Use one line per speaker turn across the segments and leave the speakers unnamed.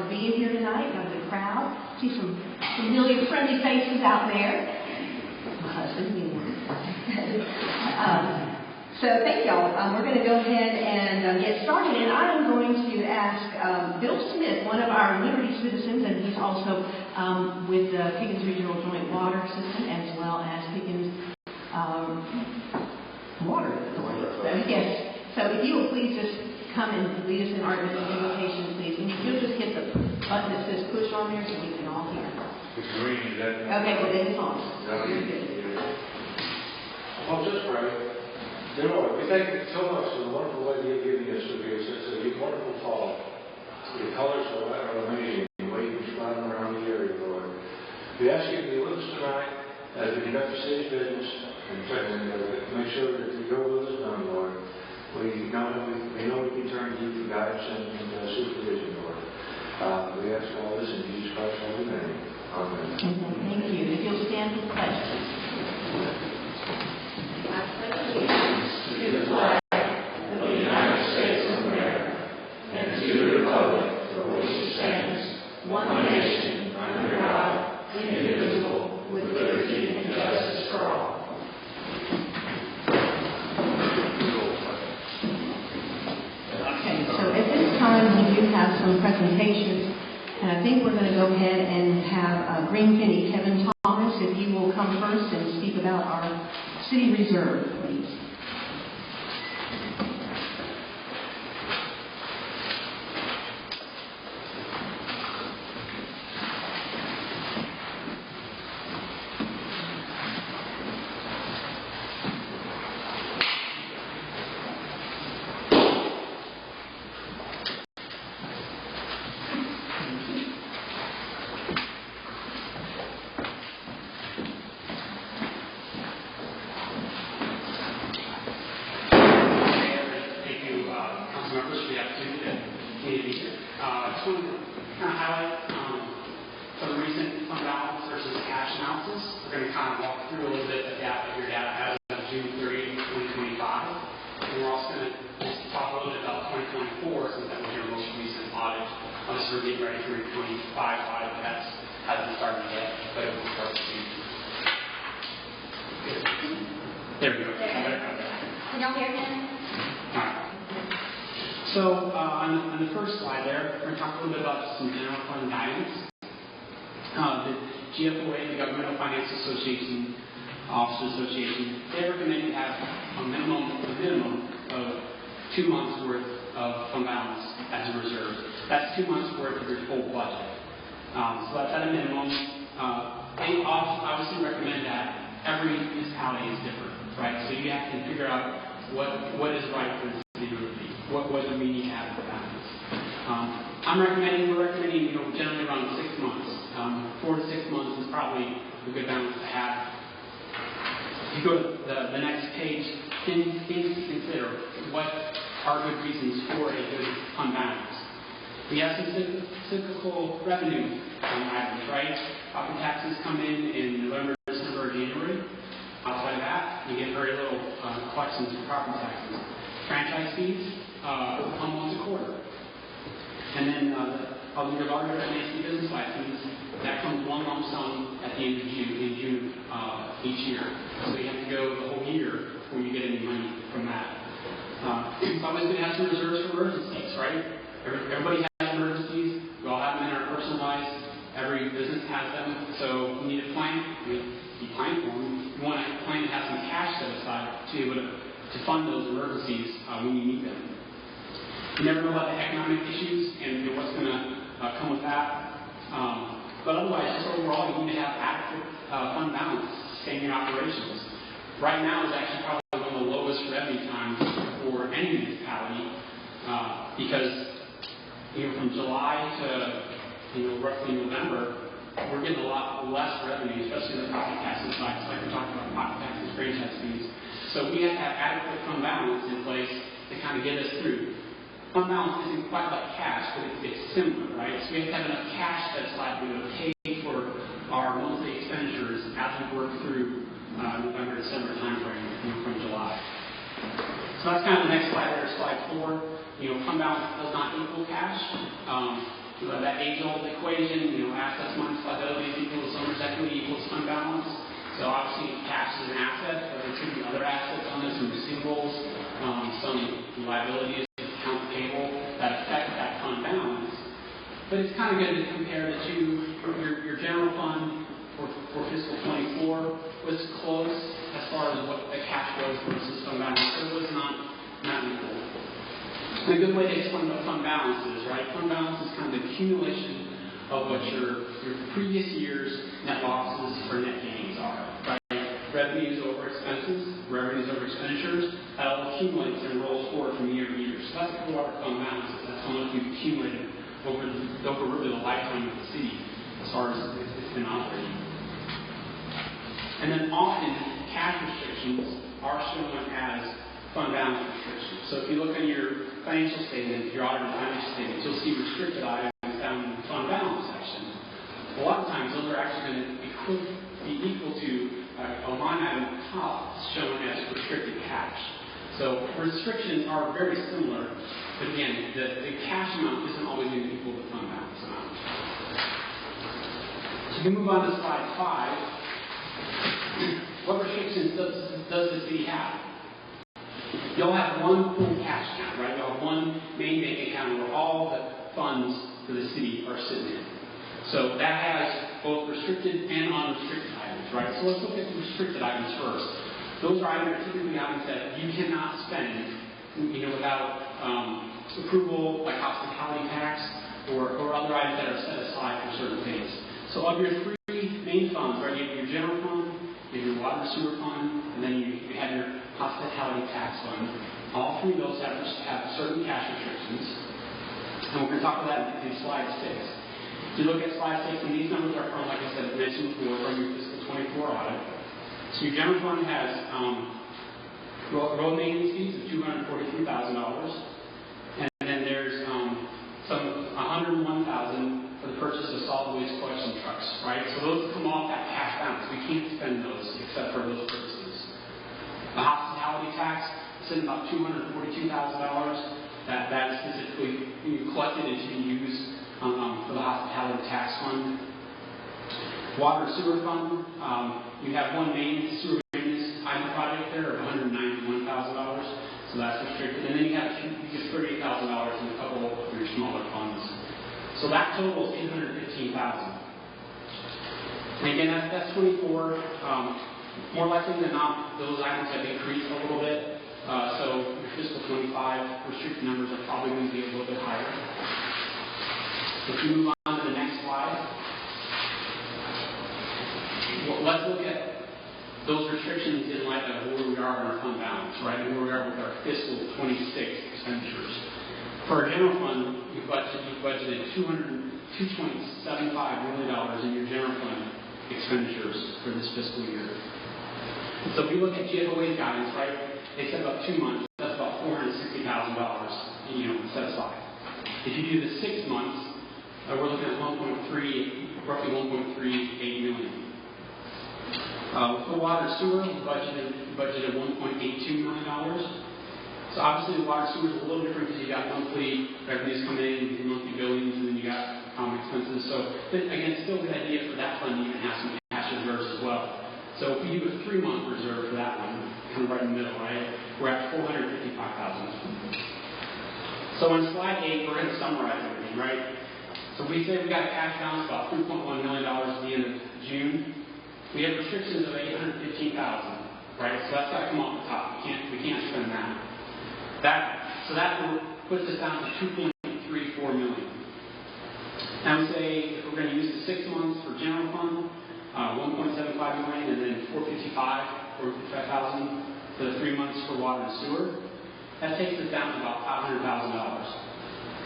being here tonight. Got a good crowd. See some familiar, friendly faces out there. My husband, so thank y'all. We're going to go ahead and get started, and I am going to ask Bill Smith, one of our Liberty citizens, and he's also with the Pickens Regional Joint Water System, as well as Pickens Water Authority. So, yes. So if you will please just come and lead us in our invitation, please. And if you'll just hit the button that says push on there so we can all hear.
It's green, is that?
Okay, well then it's on.
Very
good.
Well, just pray. Dear Lord, we thank you so much for the wonderful way you've given us to be. It's a wonderful fall. Your colors are amazing. The way you can spread them around the area, Lord. We ask you to be with us tonight as we conduct the city's business and make sure that your will is done, Lord. We know we can turn to you for guidance and supervision, Lord. We ask all this in Jesus Christ's holy name. Amen.
Thank you. If you'll stand for the pledge, please. I pledge allegiance to the flag of the United States of America and to the republic for which it stands, one nation, under God, indivisible, with liberty and justice for all. Okay, so at this time we do have some presentations, and I think we're going to go ahead and have Greenpenny Kevin Thomas, if you will come first and speak about our city reserve, please.
On the first slide there, we're going to talk a little bit about some general fund guidance. The GFOA, the Governmental Finance Association, Officers Association, they recommend you have a minimum of 2 months worth of fund balance as a reserve. That's 2 months worth of your full budget. So that's at a minimum. They obviously recommend that. Every municipality is different, right? So you have to figure out what is right for the city to be. What do we need to have for balance? We're recommending, generally around 6 months. 4 to 6 months is probably a good balance to have. If you go to the next page, things to consider. What are good reasons for a good fund balance? We have some cyclical revenue items, right? Property taxes come in November, December, or January. Outside of that, you get very little collections for property taxes. Franchise fees come once a quarter. And then your larger MAC business license, that comes one lump sum at the end of June each year. So you have to go the whole year before you get any money from that. It's always going to have some reserves for emergencies, right? Everybody has emergencies. We all have them in our personal lives. Every business has them. So you need a plan. You plan for them. You want to plan to have some cash set aside to be able to fund those emergencies when you need them. You never know about the economic issues and what's going to come with that. But otherwise, just overall, you need to have adequate fund balance to sustain your operations. Right now is actually probably one of the lowest revenue times for any municipality because from July to roughly November, we're getting a lot less revenue, especially the property taxes side, like we're talking about property taxes, franchise fees. So we have to have adequate fund balance in place to kind of get us through. Fund balance isn't quite like cash, but it's similar, right? So we have to have enough cash set aside to pay for our monthly expenditures as we work through November, December timeframe from July. So that's kind of the next slide there, slide 4. Fund balance does not equal cash. You have that age-old equation, assets minus liabilities equals owner's equity equals fund balance. So obviously cash is an asset, but there could be other assets on this, some receivables, some liabilities, accounts payable that affect that fund balance. But it's kind of good to compare the two. Your general fund for fiscal 24 was close as far as what the cash was versus fund balance. So it was not equal. And a good way to explain what fund balance is, right? Fund balance is kind of the accumulation of what your previous year's net losses or net gains are, right? Revenues over expenses, revenues over expenditures, that all accumulates and rolls forward from year to year. So that's what our fund balance is. That's how much we've accumulated over really the lifetime of the city as far as it's been operating. And then often cash restrictions are shown as fund balance restrictions. So if you look in your financial statement, your audited financial statements, you'll see restricted items down in the fund balance section. A lot of times those are actually going to be equal to a line item at the top shown as restricted cash. So restrictions are very similar, but again, the cash amount isn't always going to equal the fund balance amount. So we can move on to slide 5. What restrictions does the city have? You'll have one pool cash account, right? You'll have one main bank account where all the funds for the city are sitting in. So that has both restricted and unrestricted items, right? So let's look at the restricted items first. Those are typically items that you cannot spend, without approval, like hospitality tax or other items that are set aside for certain things. So of your three main funds, right? You have your general fund, you have your water and sewer fund, and then you have your hospitality tax fund. All three of those have certain cash restrictions. And we're going to talk about that in slide 6. If you look at slide 6, and these numbers are from, like I said, mentioned before, from your fiscal 24 audit. So your general fund has road maintenance fees of $243,000, and then there's some $101,000 for the purchase of solid waste collection trucks, right? So those come off that cash balance. We can't spend those except for those purchases. The hospitality tax is in about $242,000. That is specifically collected and to be used for the hospitality tax fund. Water and sewer fund, you have one main sewer maintenance item project there of $191,000, so that's restricted. And then you have $38,000 in a couple of your smaller funds. So that total is $815,000. And again, that's 24. More likely than not, those items have increased a little bit. So your fiscal 25 restricted numbers are probably going to be a little bit higher. If you move on to the next slide, let's look at those restrictions in light of where we are in our fund balance, right? And where we are with our fiscal 26 expenditures. For our general fund, you've budgeted $2.75 million in your general fund expenditures for this fiscal year. So if you look at GFOA's guidance, right, they said about 2 months, that's about $460,000, set aside. If you do the 6 months, we're looking at roughly $1.38 million. For water and sewer, we budgeted $1.82 million. So obviously the water and sewer is a little different because you got monthly revenues coming in, monthly billings, and then you got expenses. So again, it's still a good idea for that fund to even have some cash reserves as well. So if we do a 3-month reserve for that one, kind of right in the middle, right, we're at $455,000. So on slide 8, we're going to summarize everything, right? So we say we got a cash balance of about $3.1 million at the end of June. We have restrictions of $815,000, right? So that's got to come off the top. We can't spend that. So that puts us down to $2.34 million. Now we say if we're going to use the 6 months for general fund, $1.75 million, and then $455,000 for the 3 months for water and sewer. That takes us down to about $500,000.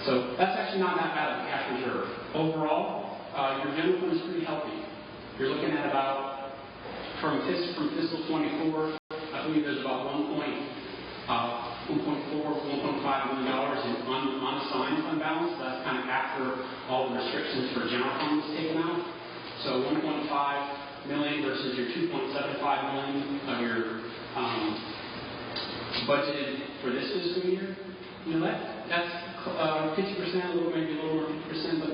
So that's actually not that bad of a cash reserve. Overall, your general fund is pretty healthy. You're looking at about, from fiscal 24, I believe there's about $1.4, $1.5 million in unassigned fund balance. That's kind of after all the restrictions for general funds taken out. So $1.5 million versus your $2.75 million of your budgeted for this fiscal year. That's 50%, maybe a little more 50%, but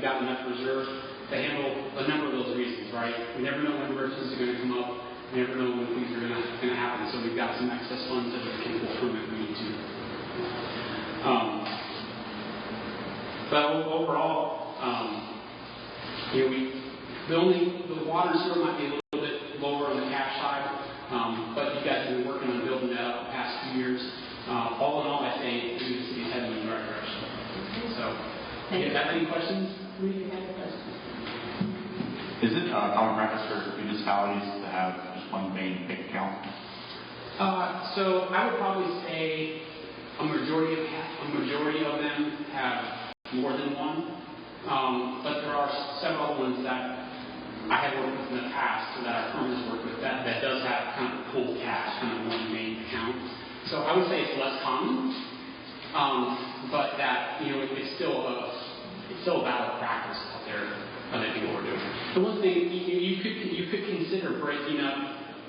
we've got enough reserve to handle a number of those reasons, right? We never know when emergencies are going to come up. We never know when things are going to happen. So we've got some excess funds that we can pull from if we need to. But overall, the water and sewer might be a little bit lower on the cash side, but you guys have been working on building that up the past 2 years. All in all, I say the city's heading in the right direction. So, do you have any questions?
Is it common practice for municipalities to have just one main bank account?
So I would probably say a majority of them have more than one, but there are several ones that I have worked with in the past, or that our firm has worked with, that does have kind of pooled cash, kind of one main account. So I would say it's less common, but that it's still a valid practice out there that people are doing. The one thing you could consider breaking up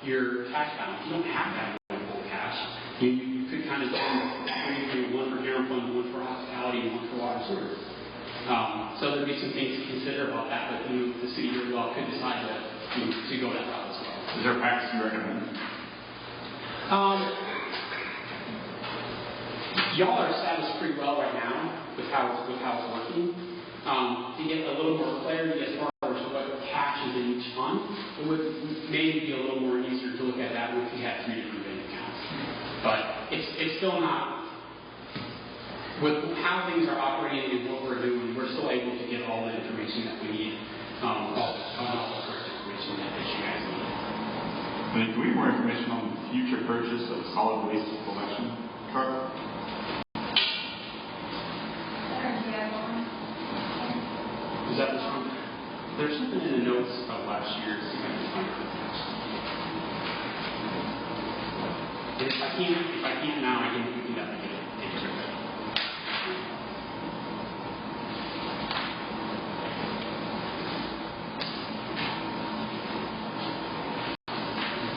your cash balance. You don't have to have one full cash. You could kind of do one for general fund, one for hospitality, and one for water sewer. So there'd be some things to consider about that, but the city very well could decide to go that route as well.
Is there a practice you recommend?
Y'all are established pretty well right now with how it's working. To get a little more clarity as far as what cash is in each fund, it would maybe be a little more easier to look at that if we had 3 different bank accounts. But it's still not, with how things are operating and what we're doing, we're still able to get all the information that we need, all the correct information that you guys need.
Do we need more information on future purchase of solid waste collection truck?
Is that this one? There's something in the notes of last year. If I can't now, we can definitely take care of it.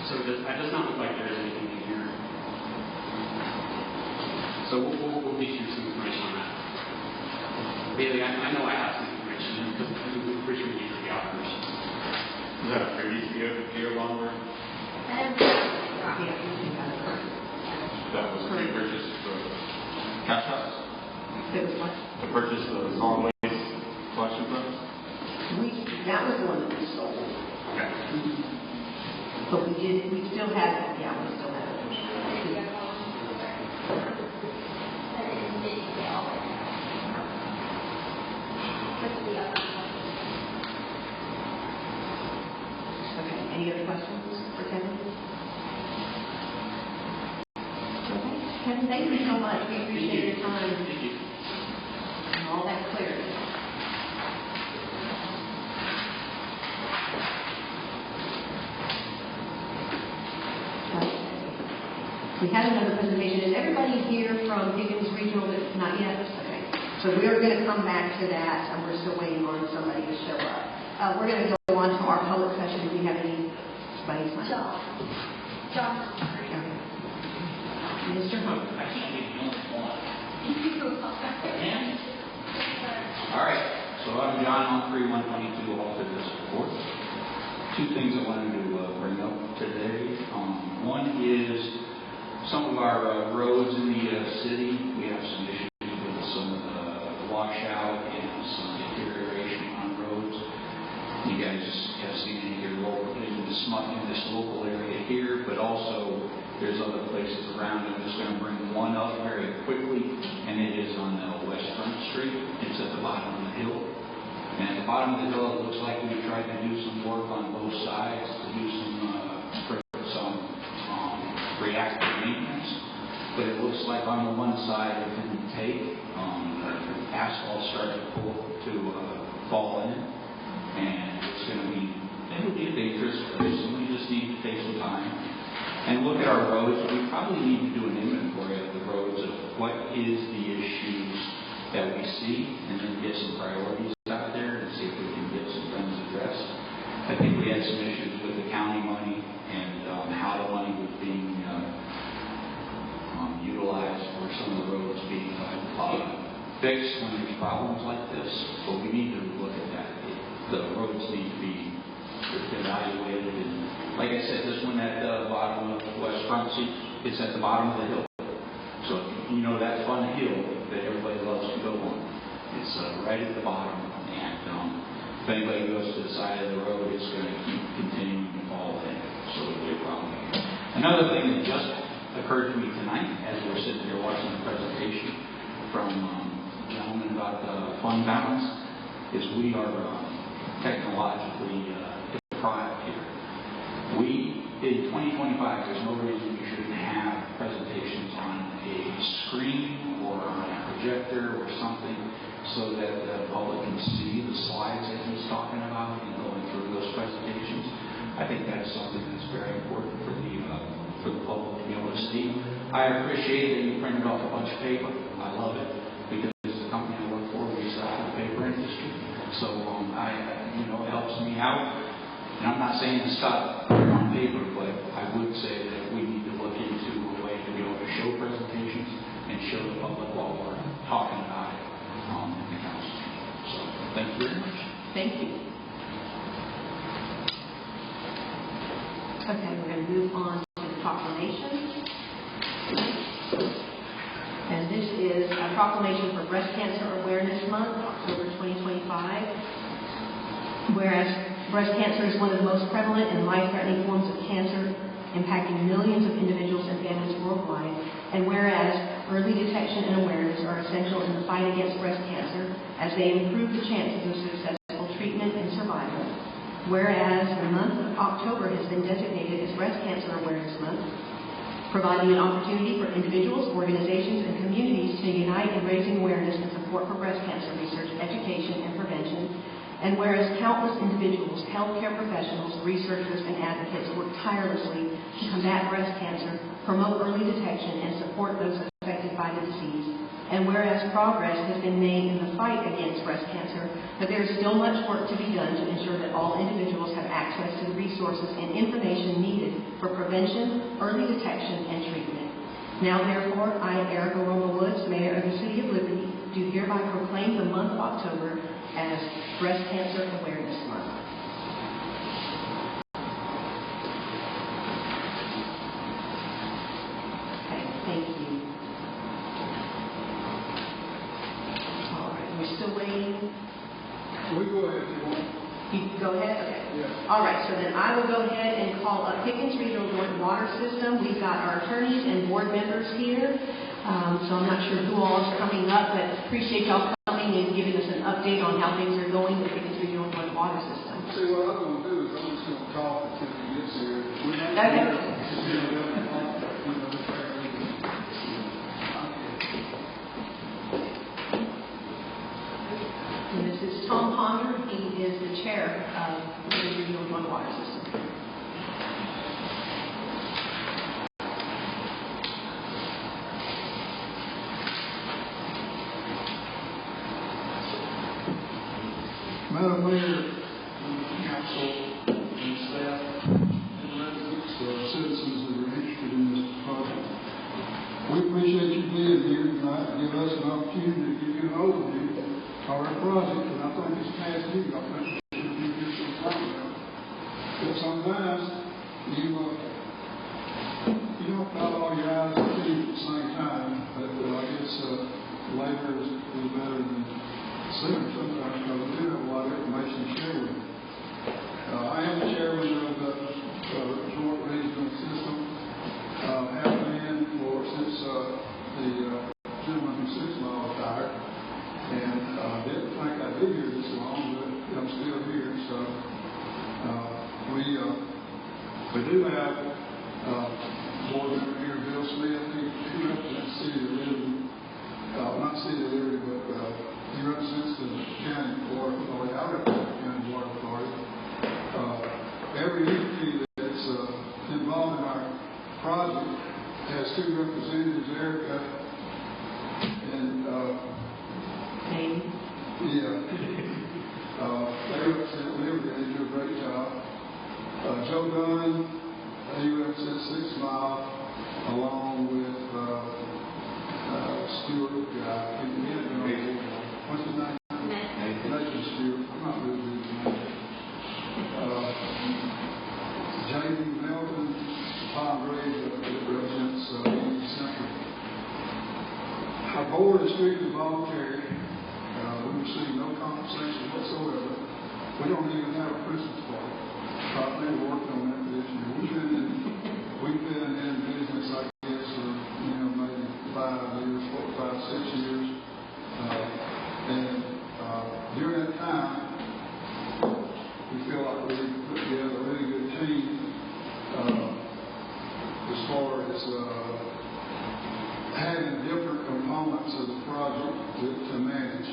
So that does not look like there is anything in here. So we'll get you some information on that. Bailey, I know I have some information because I'm pretty sure we need the auditors.
Is that a previous year longer? That was pre-purchase for cash house? To purchase the solid waste collection trucks?
That was the one that we sold.
Okay.
But we still have it. Yeah, we still have it. Okay, any other questions for Kevin? Okay, Kevin, thank you so much. We appreciate your time and all that clarity. We had another presentation. Is everybody here from Higgins Regional? Not yet? Okay. So we are going to come back to that, and we're still waiting on somebody to show up. We're going to go on to our public session. Do we have any? John. Okay. Mr. Humphrey.
I can't be the only one. All right. So I'm John Humphrey, 122 Alta District 4. 2 things I wanted to bring up today. One is some of our roads in the city. We have some issues with some washout and some deterioration on roads. You guys have seen it here in this local area here, but also there's other places around. I'm just going to bring one up very quickly, and it is on West Front Street. It's at the bottom of the hill. And at the bottom of the hill, it looks like we tried to do some work on both sides to do some reactive maintenance. But it looks like on the one side it didn't take. The asphalt started to fall in, and it'll be a dangerous place, and we just need to take some time and look at our roads. We probably need to do an inventory of the roads of what is the issues that we see, and then get some priorities out there and see if we can get some things addressed. I think we had some issues with the county money and how the money was being utilized for some of the roads being fixed when there's problems like this, but we need to look at that. The roads need to be evaluated. And like I said, this one at the bottom of West Front Seat, it's at the bottom of the hill. So you know that fun hill that everybody loves to go on. It's right at the bottom. And if anybody goes to the side of the road, it's going to keep continuing to fall in. So it'll be a problem. Another thing that just occurred to me tonight as we were sitting here watching the presentation from a gentleman about the fund balance is we are technologically deprived here. In 2025, there's no reason we shouldn't have presentations on a screen or on a projector or something so that the public can see the slides that he's talking about and going through those presentations. I think that's something that's very important for the public to be able to see. I appreciate that you printed off a bunch of paper. I love it because the company I work for, we sell to the paper industry. So it helps me out. And I'm not saying to stop on paper, but I would say that we need to look into a way to be able to show presentations and show the public while we're talking about it in the council. So thank you very much.
Thank you. Okay, we're going to move on to the proclamation. And this is a proclamation for Breast Cancer Awareness Month, October 2025. Whereas breast cancer is one of the most prevalent and life-threatening forms of cancer, impacting millions of individuals and families worldwide. And whereas early detection and awareness are essential in the fight against breast cancer, as they improve the chances of successful treatment and survival. Whereas the month of October has been designated as Breast Cancer Awareness Month, providing an opportunity for individuals, organizations, and communities to unite in raising awareness and support for breast cancer research, education, and prevention. And whereas countless individuals, healthcare professionals, researchers, and advocates work tirelessly to combat breast cancer, promote early detection, and support those affected by the disease. And whereas progress has been made in the fight against breast cancer, but there is still much work to be done to ensure that all individuals have access to the resources and information needed for prevention, early detection, and treatment. Now, therefore, I, Erica Roma Woods, Mayor of the City of Liberty, do hereby proclaim the month of October as Breast Cancer Awareness Month. Okay, thank you. All right, we're still waiting.
We go ahead if you want.
You can go ahead? Okay.
Yeah.
All right, so then I will go ahead and call up Pickens Regional Joint Water System. We've got our attorneys and board members here. So I'm not sure who all is coming up, but appreciate y'all coming and giving us an update on how things are going with Pickens Regional Joint Water System.
See, what I'm going to do is I'm just going to talk until he gets here. We're not
Okay. And this is Tom Ponder. He is the chair of Pickens Regional Joint Water System.
Madam Mayor, council, and staff, and residents, citizens that are interested in this project. We appreciate you being here tonight to give us an opportunity to give you an overview of our project, and I think it's past due. I think we should be here some time ago. But sometimes you don't dot all your I's and T's at the same time, but I guess later is better than sooner sometimes, because we do have a lot of information to share with you. I am the chairman of the Joint Regional System. Have been since the gentleman who sits law retired, and didn't think I'd be here this long, but I'm still here. So we do have board member here, Bill Smith. He represents the City of Liberty, not City of Liberty, but he represents the county board authority. I represent the county board authority. Every entity that's involved in our project has two representatives, Erica and
Amy.
yeah. They represent Liberty and they do a great job. Joe Dunn, he represents 6 Mile, along with Stewart guy, what's his name? Nathan Stewart. I'm not really good with his name. J.D. Melton, Tom Graves, that represents East Central. Our board is strictly voluntary. We receive no compensation whatsoever. We don't even have a Christmas party. I've never worked on that this year. We've been in business, I guess, for maybe 5 years, 4, 5, 6 years, and during that time, we feel like we've put together a really good team as far as having different components of the project to manage.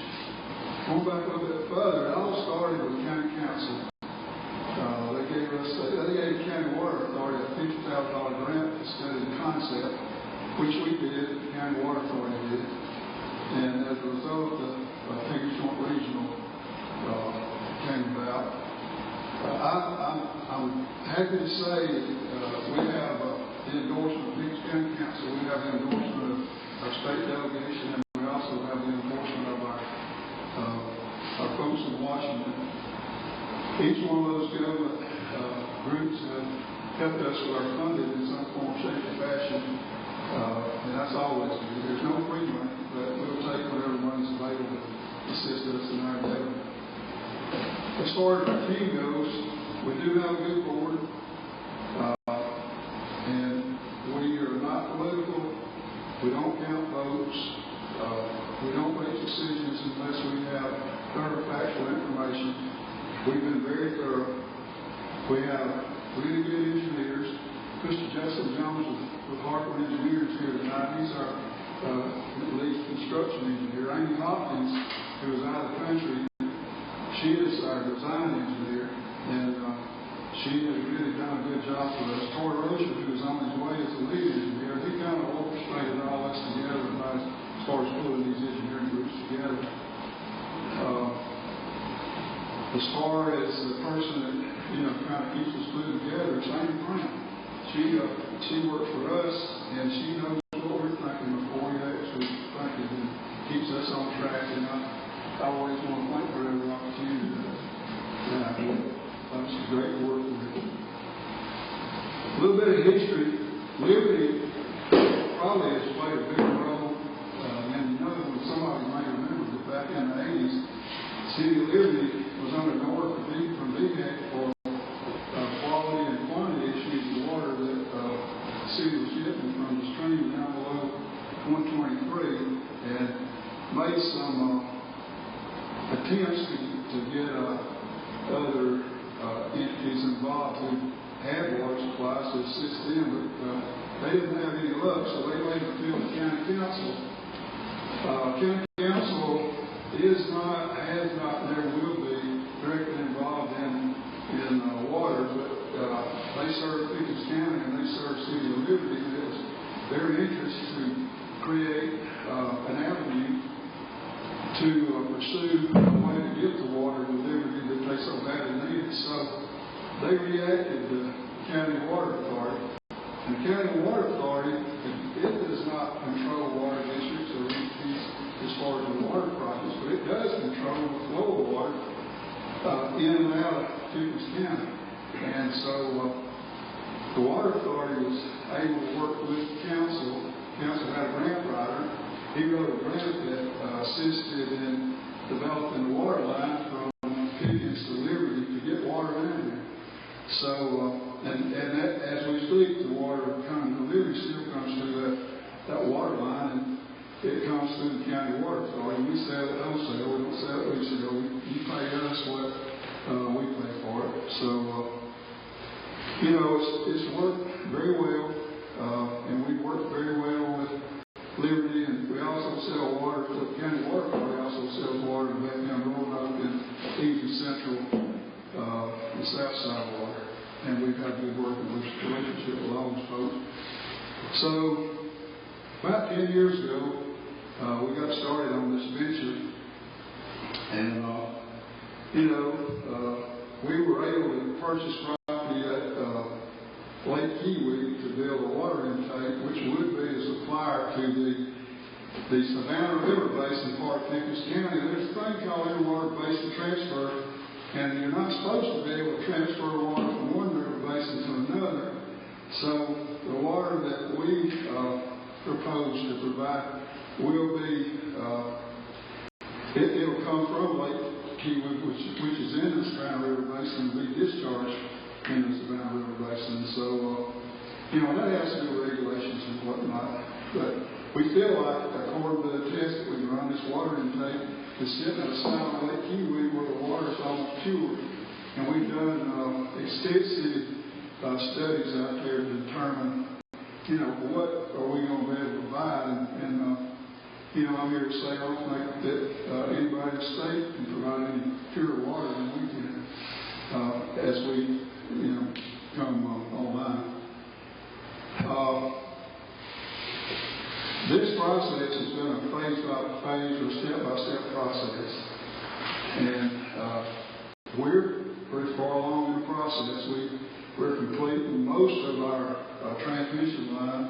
Going back a little bit further, it all started with county council. They gave County Water Authority a $50,000 grant to study the concept, which we did, the County Water Authority did. And as a result, the Pecos Joint Regional came about. I'm happy to say that we have the endorsement of Pecos County Council, we have the endorsement of our state delegation, and we also have the endorsement of our folks in Washington. Each one of those government groups have helped us with our funding in some form, shape, or fashion, and that's always good. There's no free money, but we'll take whatever money is available to assist us in our endeavor. As far as our team goes, we do have a good board, and we are not political. We don't count votes. We don't make decisions unless we have thorough factual information. We've been very thorough. We have really good engineers. Mr. Justin Jones with Hartford Engineers here tonight. He's our lead construction engineer. Amy Hopkins, who is out of the country, she is our design engineer, and she has really done a good job for us. Troy Rocha, who is on his way as a lead engineer, he kind of orchestrated all this together as far as pulling these engineering groups together. As far as the person that kind of keeps us moving together, it's Amy Brown. She works for us, and she knows what we're thinking before we actually think it, and keeps us on track. And I always want to thank her every opportunity to it's great work with her. A little bit of history. Liberty probably has played a big role, and when somebody might remember that back in the 80s, City of Liberty was under an order from VDEC for quality and quantity issues of water that the city was getting from the stream down below 123, and made some attempts to get other entities involved who had water supplies to assist them, but they didn't have any luck, so they laid it to the county council. County council has not, never will be directly involved in water, but they serve Pecos County and they serve City of Liberty. It was their interest to create an avenue to pursue a way to get the water to Liberty that they so badly needed. So they reacted to County Water Authority. And the County Water Authority, it does not control water districts or entities as far as the water projects, but it does control the flow of water in and out of Pecos County. And so the Water Authority was able to work with council. Council had a grant writer. He wrote a grant that assisted in developing the water line from Pecos to Liberty to get water in there. So, and that, as we speak, the water coming to Liberty still comes through that water line, and it comes through the County Water Authority. We sell it wholesale. We don't sell it retail. You pay us what we pay for it. So, it's worked very well, and we work very well with Liberty, and we also sell water to the County Water Authority. Also sells water to Bethlehem, Roanoke, and East Central, the South Side water. And we've had good working relationship with all those folks. So, about 10 years ago, we got started on this venture, and we were able to purchase property at Lake Kiwi to build a water intake, which would be a supplier to the the Savannah River Basin part of Pickens County, there's a thing called interwater basin transfer, and you're not supposed to be able to transfer water from one river basin to another. So the water that we propose to provide will be, it'll come from Lake Kiwi, which is in the Savannah River Basin, and be discharged in the Savannah River Basin. So, that has to do with regulations and whatnot. But we feel like, according to the test that we run, this water intake is sitting at the side of Lake Kiwi where the water is almost pure. And we've done extensive studies out there to determine, what are we going to be able to provide. And I'm here to say I don't think that anybody in the state can provide any pure water than we can as we, come online. This process has been a phase-by-phase or step-by-step process. And we're pretty far along in the process. We're completing most of our transmission line.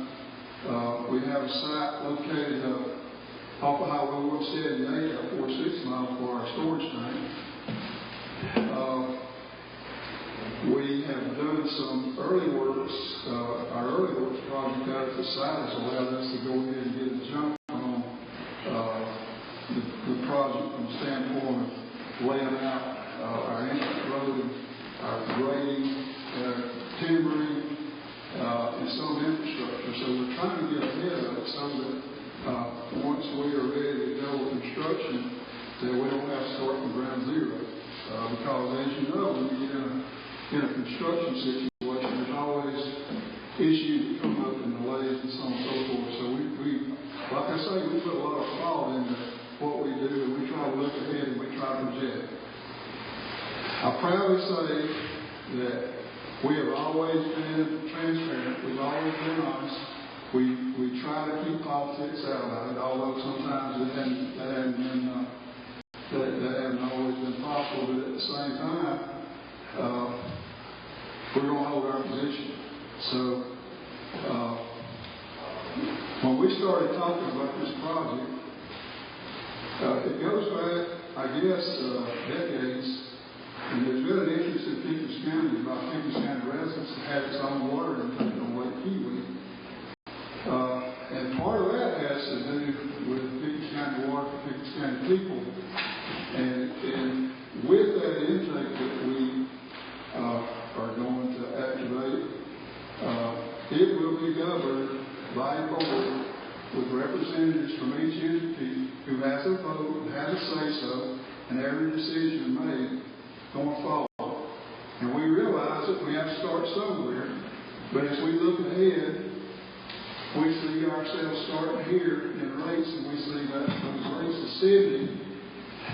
We have a site located off of Highway 178, about 46 miles for our storage tank. We have done some early works. Our early works project out at the site has allowed us to go ahead and get a jump on the project from the standpoint of laying out our entrance road, our grading, timbering, and some infrastructure. So we're trying to get ahead of it so that once we are ready to go with construction, that we don't have to start from ground zero. Because as you know, when you get in a construction situation, there's always issues that come up and delays and so on and so forth. So we like I say, we put a lot of thought into what we do, and we try to look ahead and we try to project. I proudly say that we have always been transparent. We've always been honest. We try to keep politics out of it, although sometimes that hasn't always been possible. But at the same time, we're going to hold our position. So when we started talking about this project, it goes back, I guess, decades. And there's been an interest in Pickens County about Pickens County residents that have its own water intake on Lake Kiwi. And part of that has to do with Pickens County water for Pickens County people. And with that intake that we are going to activate, it will be governed by a board with representatives from each entity who has a vote, and has a say-so, and every decision made going forward. And we realize that we have to start somewhere, but as we look ahead, we see ourselves starting here in rates, and we see that those rates ascending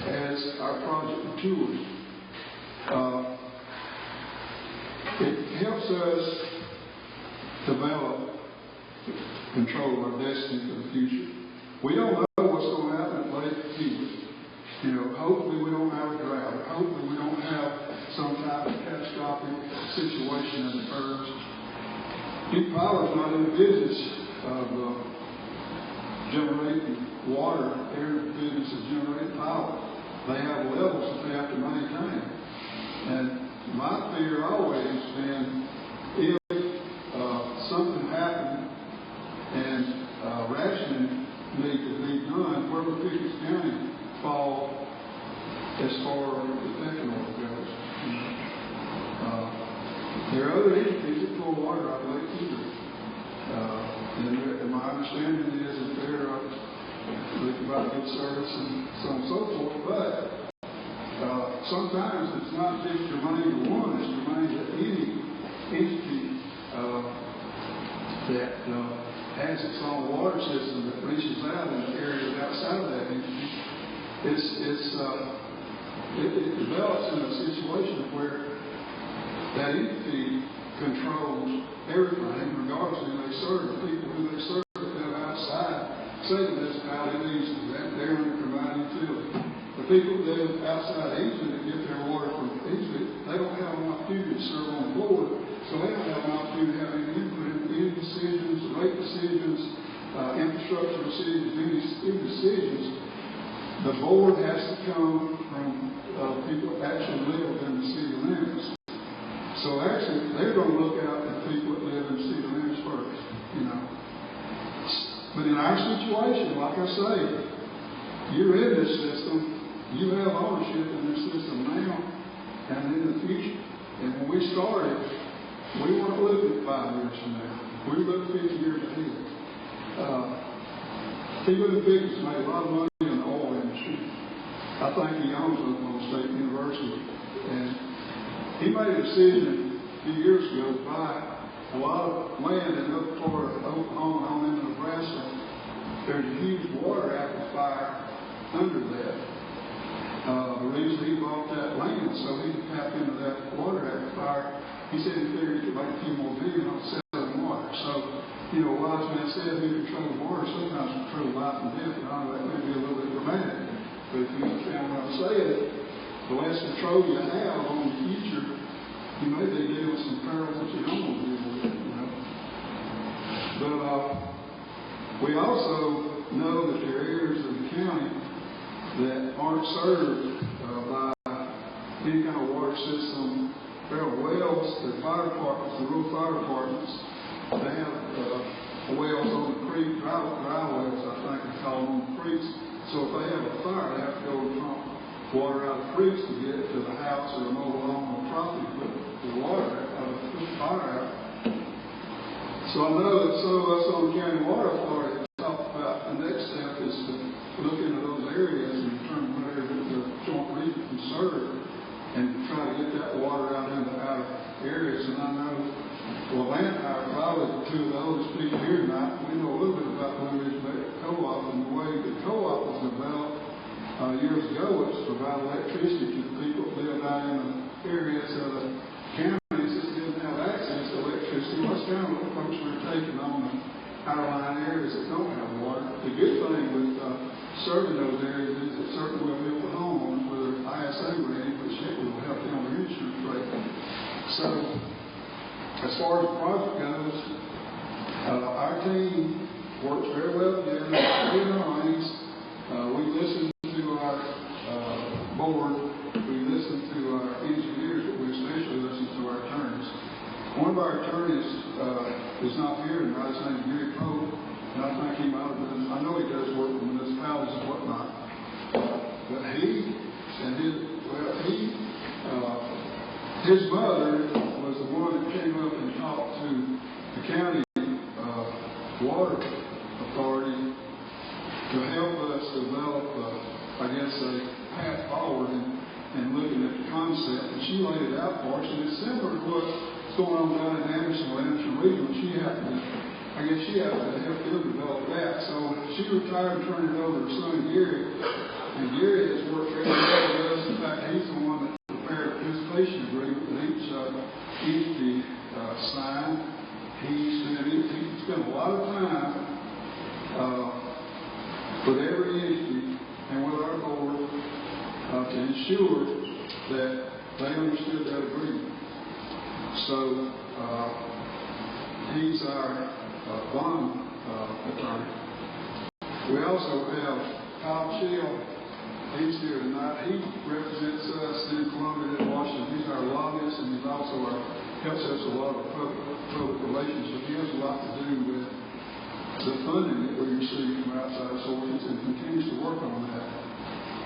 as our project matures. It helps us develop control of our destiny for the future. We don't know what's going to happen at Lake Kiwi. Hopefully we don't have a drought. Hopefully we don't have some type of catastrophic situation that occurs. Duke Power is not in the business of generating water. They're in the business of generating power. They have levels that they have to maintain. And my fear always has been if something happened and rationing need to be done, where would Pickens County fall as far as the ethanol goes? There are other entities that pull water out of Lake Kiwi. And my understanding is that they provide good service and so on and so forth, but sometimes it's not just germane to one, it's germane to any entity that has its own water system that reaches out in areas outside of that entity. It develops in a situation where that entity controls everything, regardless of who they serve, the people who they serve live outside, say the municipality of they're under combined utility. The people who live outside Eastman that get their water from Eastman, they don't have an opportunity to serve on the board, so they don't have an opportunity to have any input in any decisions, rate decisions, infrastructure decisions, any decisions, the board has to come from people that actually live within the city limits. So actually, they're going to look out at people that live in the city limits first, you know. But in our situation, like I say, you're in this system, you have ownership in this system now and in the future. And when we started, we weren't looking at 5 years from now. We looked 50 years ahead. T.W. Pickens made a lot of money in the oil industry. I think he owns Oklahoma State University. And he made a decision a few years ago to buy a lot of land in up toward Oklahoma and into Nebraska. There's a huge water aquifer under that. The reason he bought that land, so he could tap into that water aquifer, he said he figured he could make a few more billion on selling water. So, you know, wise man said who controls water sometimes controls life and death. And I know that may be a little bit dramatic, but if you understand what I'm saying, the less control you have on the future, you may be dealing with some perils that you don't want to deal with, you know. But we also know that there are areas of the county that aren't served by any kind of water system. There are wells, the fire departments, the rural fire departments, they have wells on the creek, dry wells, I think they call them, on the creeks. So if they have a fire, they have to go and pump water out of the creeks to get it to the house or a mobile home or property to put the water out, put the fire out. So I know that some of us on the county water authority talk about the next step is to look into those areas and determine what areas the joint region can serve and try to get that water out into outer areas. And I know, well, Lance and I are probably the two of the oldest people here tonight. We know a little bit about Blue Ridge Co-op and the way the co-op was developed years ago was to provide electricity to the people that live out in the areas of the counties that didn't have access to electricity. What's kind of what folks were taking on the outerline areas that don't have water. The good thing with serving those areas is it certainly will help the homeowners with their ISA rating, which will help them with their insurance rate. So, as far as the project goes, our team works very well together. We listen to our board, we listen to our engineers, but we especially listen to our attorneys. One of our attorneys is not here tonight. His name is Gary Pope, and I think he might have been, I know he does work with municipalities and whatnot, but his mother was the one that came up and talked to the county water authority to help us develop, a path forward and looking at the concept. And she laid it out for us, and it's similar to what's going on down in Anderson Regional. She happened to help them develop that. So she retired and turned it over to her son Gary, and Gary has worked very well with us. In fact, he's the one that prepared a participation agreement that each entity signed. He spent a lot of time with every entity and with our board to ensure that they understood that agreement. So he's our bond attorney. We also have Kyle Shield. He's here tonight. He represents us in Columbia and Washington. He's our lobbyist, and he's also helps us a lot with public relations. He has a lot to do with the funding that we receive from outside sources and continues to work on that.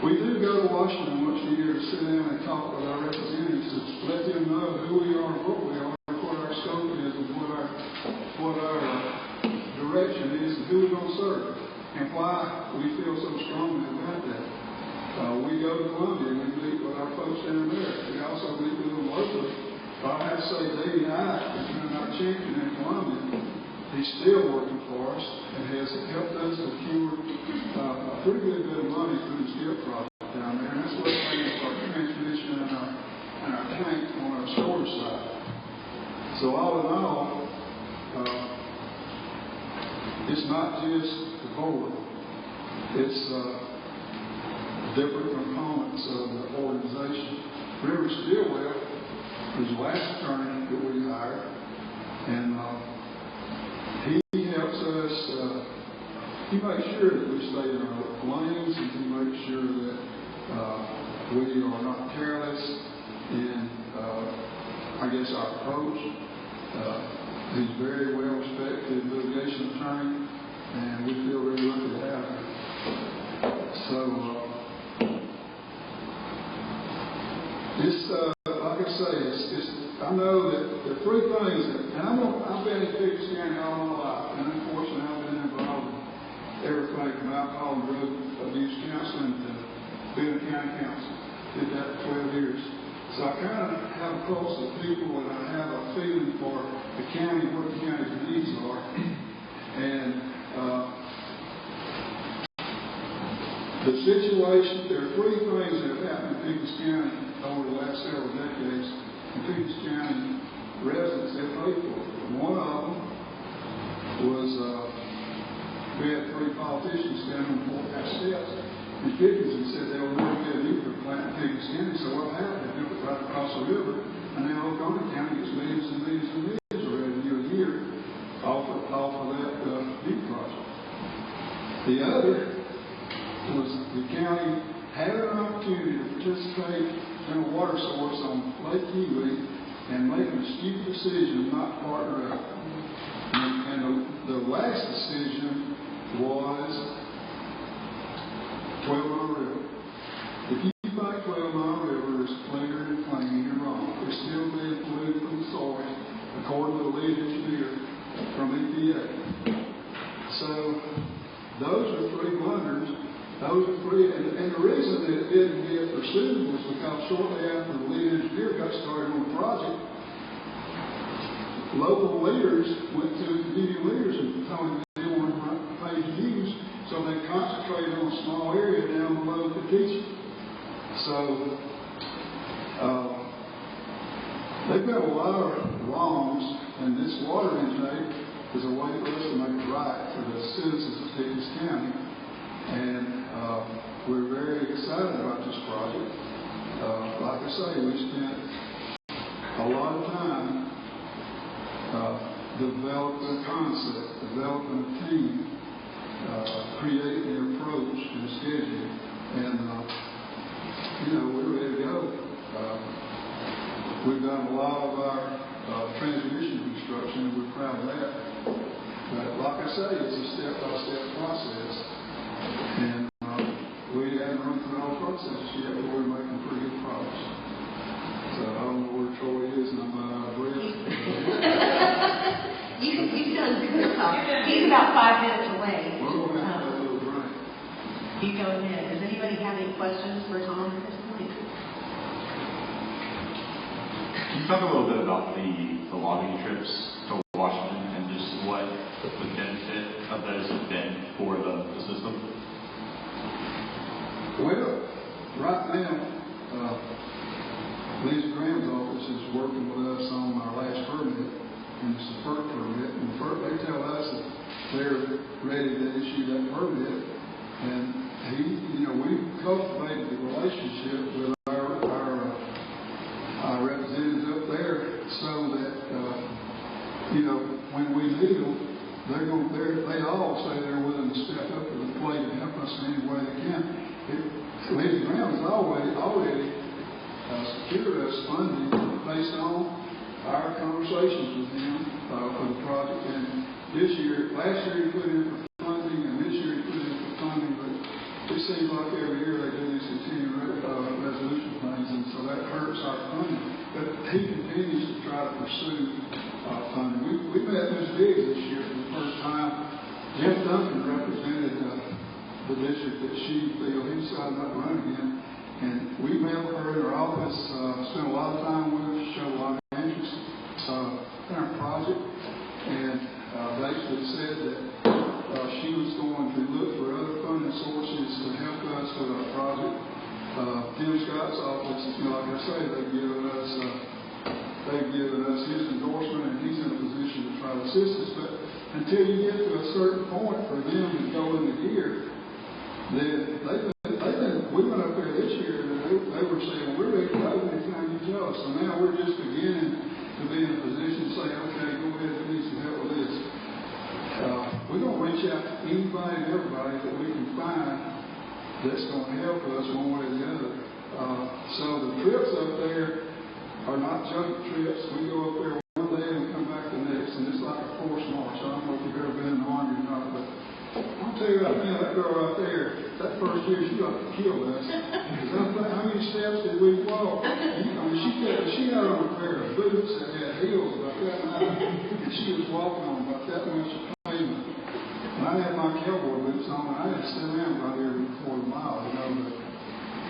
We do go to Washington once a year to sit down and talk with our representatives to let them know who we are and what we are, what our scope is, and what our direction is, and who we're going to serve, and why we feel so strongly about that. We go to Columbia and we meet with our folks down there. We also meet with them locally. I have to say, Davey Ike, who's been our champion in Columbia, he's still working for us and has helped us secure a pretty good bit of money through the steel project down there. And that's what it means for our transmission and our tank on our storage side. So all in all, it's not just the board. It's different components of the organization. River Stillwell was the last attorney that we hired, and he helps us he makes sure that we stay in our lanes, and he makes sure that we are not careless in, I guess, our approach. He's very well respected litigation attorney, and we feel really lucky to have him. So, like I say, I know that there are three things that, and I've been in Pickens County all my life, and unfortunately I've been involved in everything from alcohol and drug abuse counseling to being a county council. Did that for 12 years. So I kind of have a pulse of people, and I have a feeling for the county, what the county's needs are. And the situation, there are three things that have happened in Pickens County over the last several decades, and Pickens County residents have paid for it. One of them was we had three politicians standing on the courthouse steps in Pickens and said they will never get a nuclear plant in Pickens County. So what happened? They built it right across the river, and now Oconee County gets millions and millions and millions of revenue a year off of that nuke project. The other was the county had an opportunity to participate in a water source on Lake Erie and make a stupid decision not to partner up. And the last decision was 12 Mile River. If you think 12 Mile River is cleaner and clean, you're wrong. It's still being polluted from the soil, according to the lead engineer from EPA. So those are three blunders. Those are three, and the reason that it didn't get pursued was because shortly after the lead engineer got started on the project, local leaders went to community leaders and told them they didn't want to pay dues, so they concentrated on a small area down below Petition. So they've got a lot of wrongs, and this water intake is a way for us to make it right for the citizens of Pickens County. And we're very excited about this project. Like I say, we spent a lot of time developing a concept, developing a team, creating an approach and a schedule. And, we're ready to go. We've done a lot of our transmission construction, and we're proud of that. But like I say, it's a step-by-step process. And we haven't run through all the processes yet, but we're making pretty good progress. So I don't know where Troy is, and I'm out of breath.
You've done good talk. He's about 5 minutes away.
We're going to have a little break.
You go ahead. Does anybody have any questions for Tom at this point?
Can you talk a little bit about the lobbying trips to Washington and just what the benefit of those have been for the system?
Well, right now, Lisa Graham's office is working with us on our last permit, and it's the FERC permit. And FERC, they tell us that they're ready to issue that permit. And we've cultivated the relationship with our representatives up there so that, when we need them, they all say they're willing to step up to the plate and help us in any way they can. Lisa Graham has already secured us funding based on our conversations with him for the project. And last year he put in for funding, and this year he put in for funding, but it seems like every year they do these continuing resolution things, and so that hurts our funding. But he continues to try to pursue funding. We met Ms. Biggs this year for the first time. Jeff Duncan represented the district that she filled. He decided not to run again. And we met with her in her office, spent a lot of time with her, showed a lot of interest in our project, and basically said that she was going to look for other funding sources to help us with our project. Tim Scott's office, like I say, they've given us his endorsement, and he's in a position to try to assist us. But until you get to a certain point for them to go into gear, then we went up there this year, and they were saying, we're ready to go anytime you tell us. So now we're just beginning to be in a position to say, okay, go ahead, we need some help with this. We're going to reach out to anybody and everybody that's going to help us one way or the other. So the trips up there are not junk trips. We go up there one day and come back the next, and it's like a forced march. I don't know if you've ever been in the Army or not, but I'll tell you right now, that girl right there, that first year, she got to kill us. Because how many steps did we walk? She had on a pair of boots that had heels about that high, and she was walking on about that much pavement. And I had my cowboy boots on, and I had to sit down right there before the mile, you know.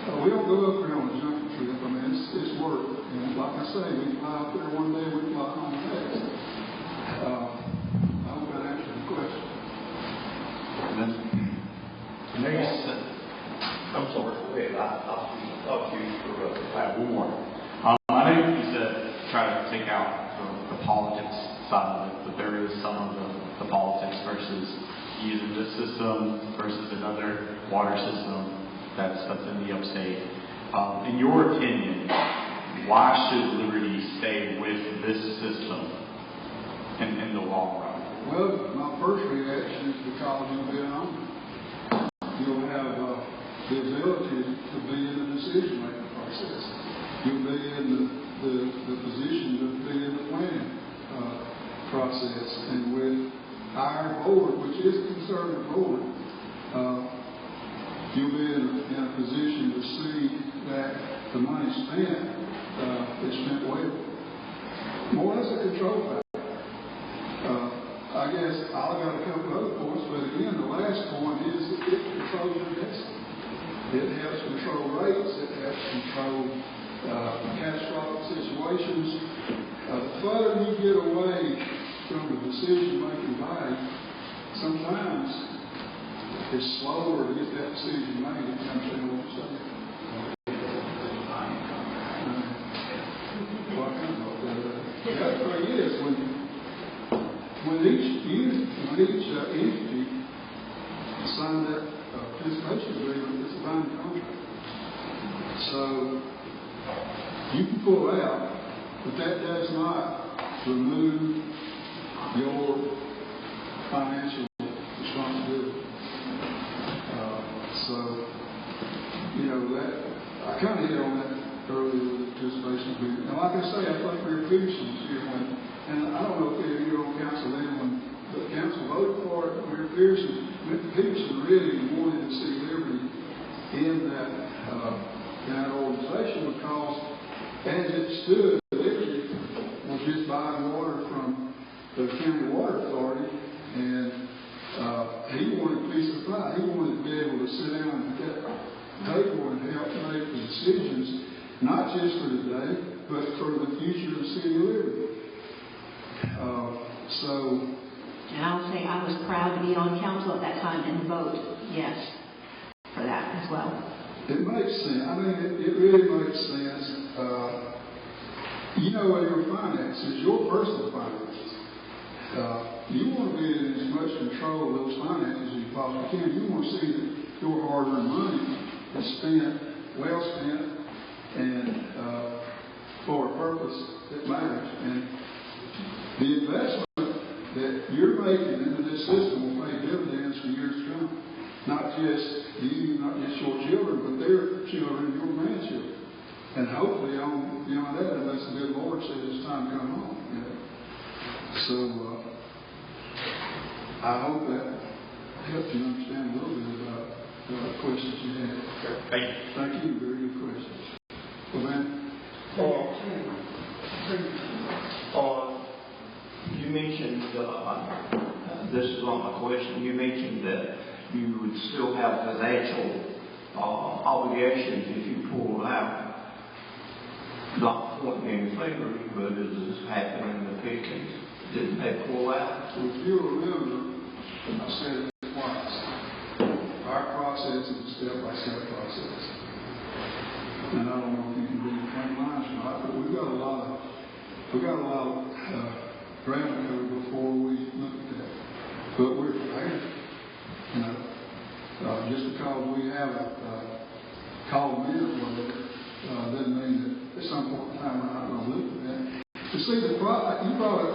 But we don't go up there on a junkie trip. I mean, it's work. And like I say, we fly up there one day, we fly home the next. I hope that answers the question.
I'm sorry. Go ahead. I'll choose for
One more. I know you said try to take out the politics side of it, but there is some of the politics versus using this system versus another water system that's in the upstate. In your opinion, why should Liberty stay with this system in the long run?
Well, my first reaction is because you'll be an owner. You'll have the ability to be in the decision-making process. You'll be in the position to be in the planning process. And with our board, which is a conservative board, you'll be in a position to see that the money spent is spent well. More or less a control factor. I guess I've got a couple of other points, but again, the last point is it controls your destiny. It helps control rates. It helps control catastrophic situations. The further you get away from the decision-making body, sometimes it's slower to get that decision made. You understand what I'm saying? The other thing is when each entity signed that participation agreement, it's a binding contract. So you can pull out, but that does not remove your financial responsibility. So, you know, that I kind of hit on that earlier with the participation agreement. And like I say, I think Mayor Peterson was here and I don't know if any of you were on council then when the council voted for it. Mayor Peterson really wanted to see Liberty in that organization because as it stood, Liberty was just buying water from the county water authority, and he wanted a piece of pie. He wanted to be able to sit down at that table and help make the decisions, not just for today, but for the future of the city of Liberty.
And I'll say I was proud to be on council at that time and vote yes for that as well.
It makes sense. I mean, it really makes sense. You know, your finances, your personal finances, you want to be in as much control of those finances as you possibly can. You want to see that your hard-earned money is spent, well spent, and for a purpose that matters. And the investment that you're making into this system will pay dividends for years to come. Not just you, not just your children, but their children and your grandchildren. And hopefully, beyond that, unless the good Lord says it's time to come home. You know? So, I hope that helps you understand a little bit about the questions you had.
Thank you.
Thank you. Very good questions. Well, then,
you mentioned, this is on my question, you mentioned that you would still have financial obligations if you pulled out. Not pointing any fingers, but as is happening in the Pickens, didn't they pull out?
if you remember, I said it twice. Our process is a step-by-step process. And I don't know if you can read between lines or not, but we've got a lot of ground to cover before we look at that. But we're prepared. You know, just because we haven't called them in or whatever, doesn't mean that at some point in time we're not going to look at that. To see you brought up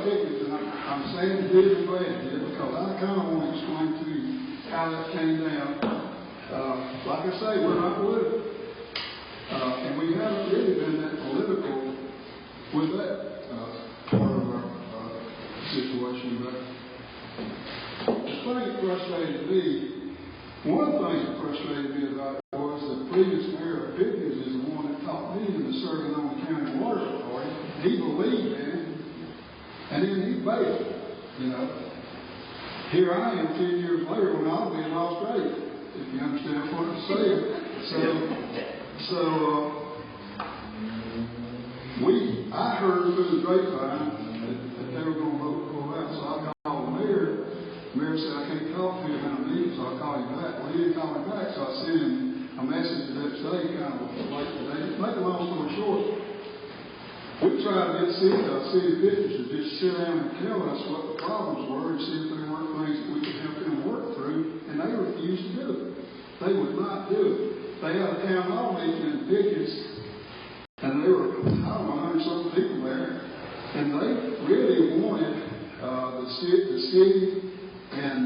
tickets, and I'm saying it did and glad it did, because I kind of want to explain to you how that came down. Like I say, we're not political. And we haven't really been that political with that part of our situation. But the thing that frustrated me, one thing that frustrated me about it was the previous mayor of Pickens is the one that taught me into serving on the county water authority. He believed in it, and then he bailed, you know. Here I am 10 years later when I'll be in Australia, if you understand what I'm saying. I heard through the grapevine that they were going to vote for that, so I called the mayor. The mayor said, I can't talk to you in a meeting, so I'll call you back. Well, he didn't call me back, so I sent him a message the next day, kind of late today. Just make a long story short, we tried to get city officials to just sit down and tell us what the problems were and see if there weren't things that we could help them work through, and they refused to do it. They would not do it. They had a town hall meeting in Pickens, and there were, 100-something people there, and they really wanted the city and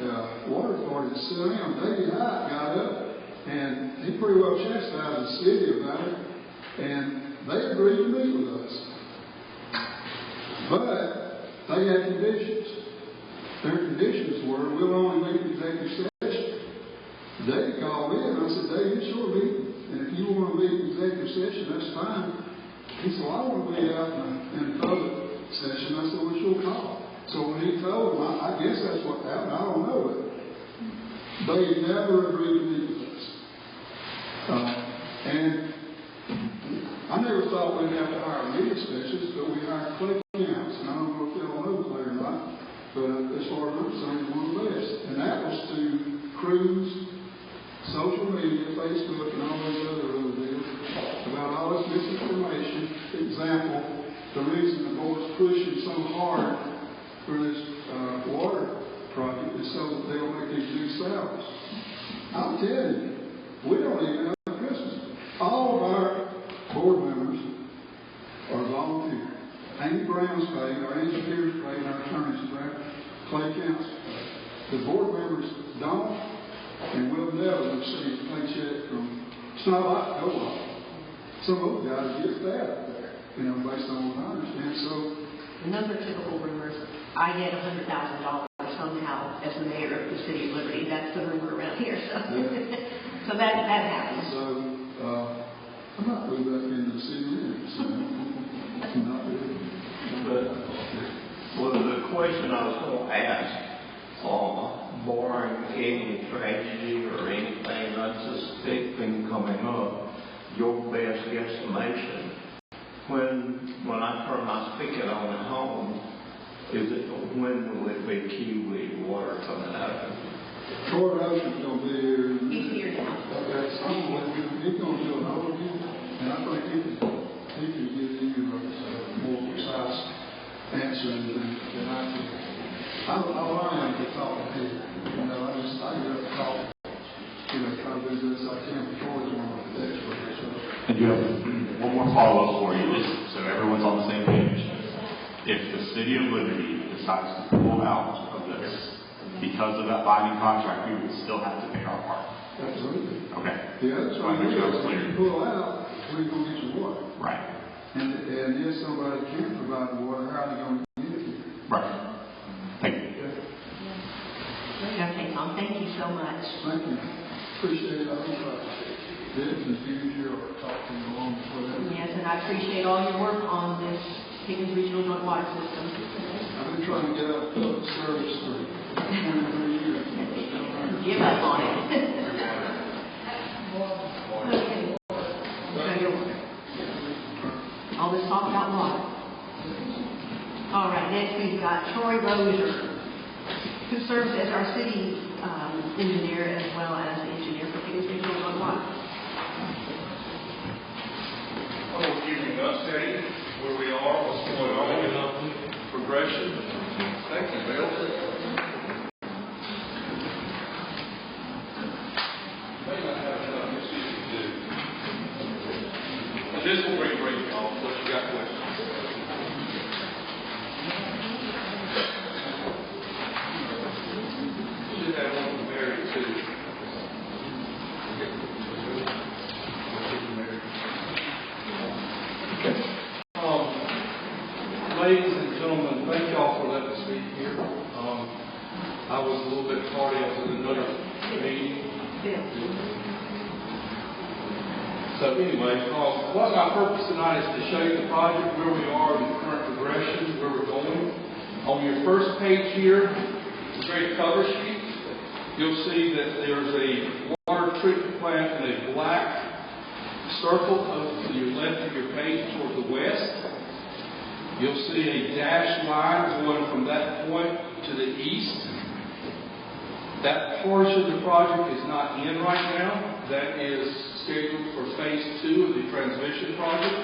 the water authority to sit down. David Hyatt got up, and he pretty well chastised the city about it, and they agreed to meet with us. But they had conditions. Their conditions were, we'll only meet in executive session. David called me, and I said, David, it's your meeting. And if you want to meet in executive session, that's fine. He said, well, I want to be out in the public session. I said, what's your call? So when he told them, I guess that's what happened. I don't know. But they never agreed to meet with us. And I never thought we'd have to hire a media specialist, but we hired Clay Counts. And I don't know if y'all know Clay or not, but as far as I'm concerned, he's one of the best. And that was to cruise social media, Facebook, and all those other deals about all this misinformation. Example, the reason the board's pushing so hard for this water project is so that they'll make these new salaries. I'm telling you, we don't even have Christmas. All of our board members are volunteer. Amy Brown's paid, our engineers paid, our attorneys paid, Clay Council. The board members don't, and we'll never receive a paycheck from, it's not like co-op. Some of those guys get that up there, based on what I understand. So,
And those are typical rumors. I get $100,000 somehow as the mayor of the city of Liberty. That's the rumor around here. So, so that happens.
So, I'm not really back in the city limits. Not really.
But, well, the question I was going to ask, barring any tragedy or anything unsuspecting coming up, your best guesstimation, when I turn my spigot on at home, when will it be kiwi water coming out of it?
Troy Ocean's going to be here.
He's here now.
Okay, so he's going to do an overview, and I think he can give you a more precise answer than I can. I'm learning to talk to people. I get up and talk. Try to do this I can before it's one of the experts.
And you have one more follow-up for you, so everyone's on the same page. If the City of Liberty decides to pull out of this because of that binding contract, we would still have to pay our part.
Absolutely.
Okay.
Yeah, that's
So I
right.
make sure that's
If
clear.
you pull out, we're going to get your water.
Right.
And if somebody can't provide the water, how are they going to get it here?
Right. Thank you.
Okay, Tom. Thank you so much.
Thank you. Appreciate it. I hope this is easier or talking along whatever.
Yes, and I appreciate all your work on this Pickens Regional Joint Water System.
I've been trying to get out of public service for 23 years.
Give up on it. Okay. So your water. All this talk about water. All right, next we've got Troy Rozier, who serves as our city engineer as well as the engineer for Pickens Regional Joint Water.
Well, giving an update where we are, what's going on, progression. Thank you, Bill. May not have enough to see what you do. And this will bring great y'all, what you got questions. You should have one from Mary too. I was a little bit tardy. I was in another meeting. So anyway, what my purpose tonight is to show you the project, where we are, the current progression, where we're going. On your first page here, the great cover sheet, you'll see that there's a water treatment plant in a black circle over to your left of your page toward the west. You'll see a dashed line going from that point to the east. That portion of the project is not in right now. That is scheduled for phase 2 of the transmission project.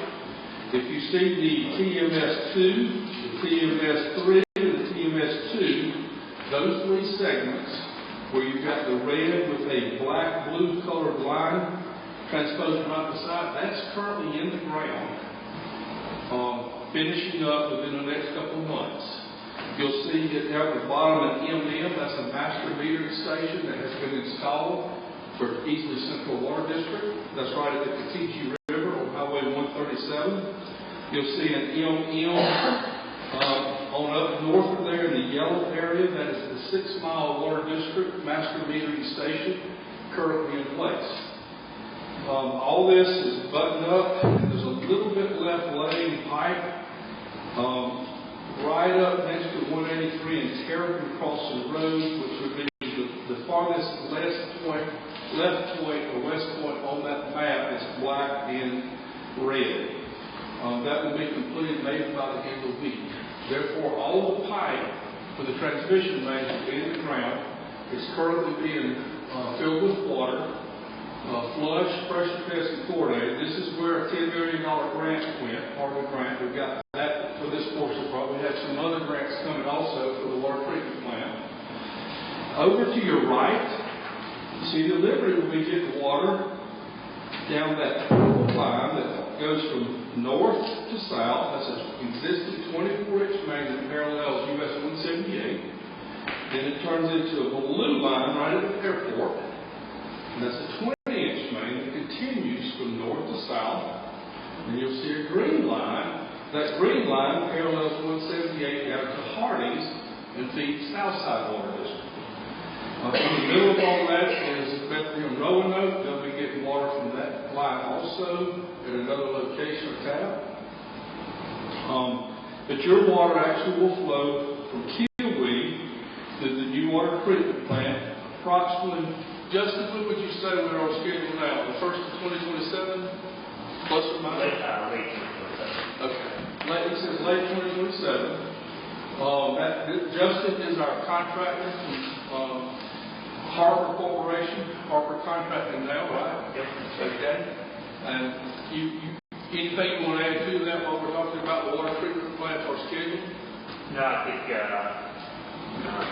If you see the TMS2, the TMS3, and the TMS2, those three segments where you've got the red with a black-blue colored line transposed right beside, that's currently in the ground, finishing up within the next couple of months. You'll see that down at the bottom an MM, that's a master metering station that has been installed for Easley Central Water District. That's right at the Coteechee River on Highway 137. You'll see an MM on up north of there in the yellow area. That is the 6 Mile Water District master metering station currently in place. All this is buttoned up. There's a little bit left laying pipe right up next to 183 and Terrapin Crossing Road, which would be the farthest left point or west point on that map is black and red. That will be completed maybe by the end of the week. Therefore, all the pipe for the transmission main will be in the ground. It's currently being filled with water, flushed, pressure tested, chlorinated. This is where a $10 million grant went, part of the grant. We've got that for this portion. Probably have some other grants coming also for the water treatment plant. Over to your right, you see the Liberty will be getting water down that purple line that goes from north to south. That's an existing 24-inch main that parallels US 178. Then it turns into a blue line right at the airport. And that's a 20-inch main that continues from north to south. And you'll see a green line. That green line parallels 178 down to Hardee's and feeds Southside Water District. In the middle of all that is Bethlehem Roanoke. They'll be getting water from that line also at another location or tap. But your water actually will flow from Kiowee to the new water treatment plant approximately. Justin, when would you say we're on schedule now? The first of 2027? Plus or minus?
Late 2027.
Okay. It says late 2027. Justin is our contractor from Harper Corporation, Harper Contracting now, right?
Yep.
Okay. And anything you want to add to that while we're talking about the water treatment plant or schedule?
No, I think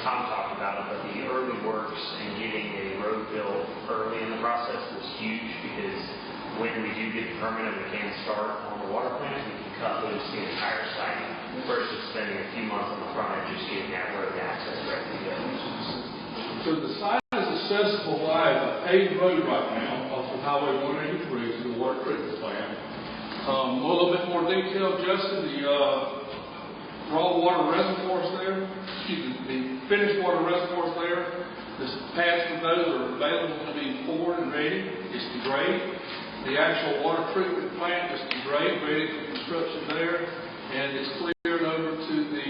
Tom talked about it, but the early works and getting a road built early in the process was huge because when we do get the permit and we can start on the water plant, we can cut loose the entire site versus spending a few months on the front end just getting that road access ready to go.
So the site is accessible by a paved road right now off of Highway 183 to the water treatment plant. A little bit more detail, Justin, the raw water reservoirs there, the finished water reservoirs there, the pads for those are available to be poured and ready. It's the grade. The actual water treatment plant is the grade, ready for construction there, and it's cleared over to the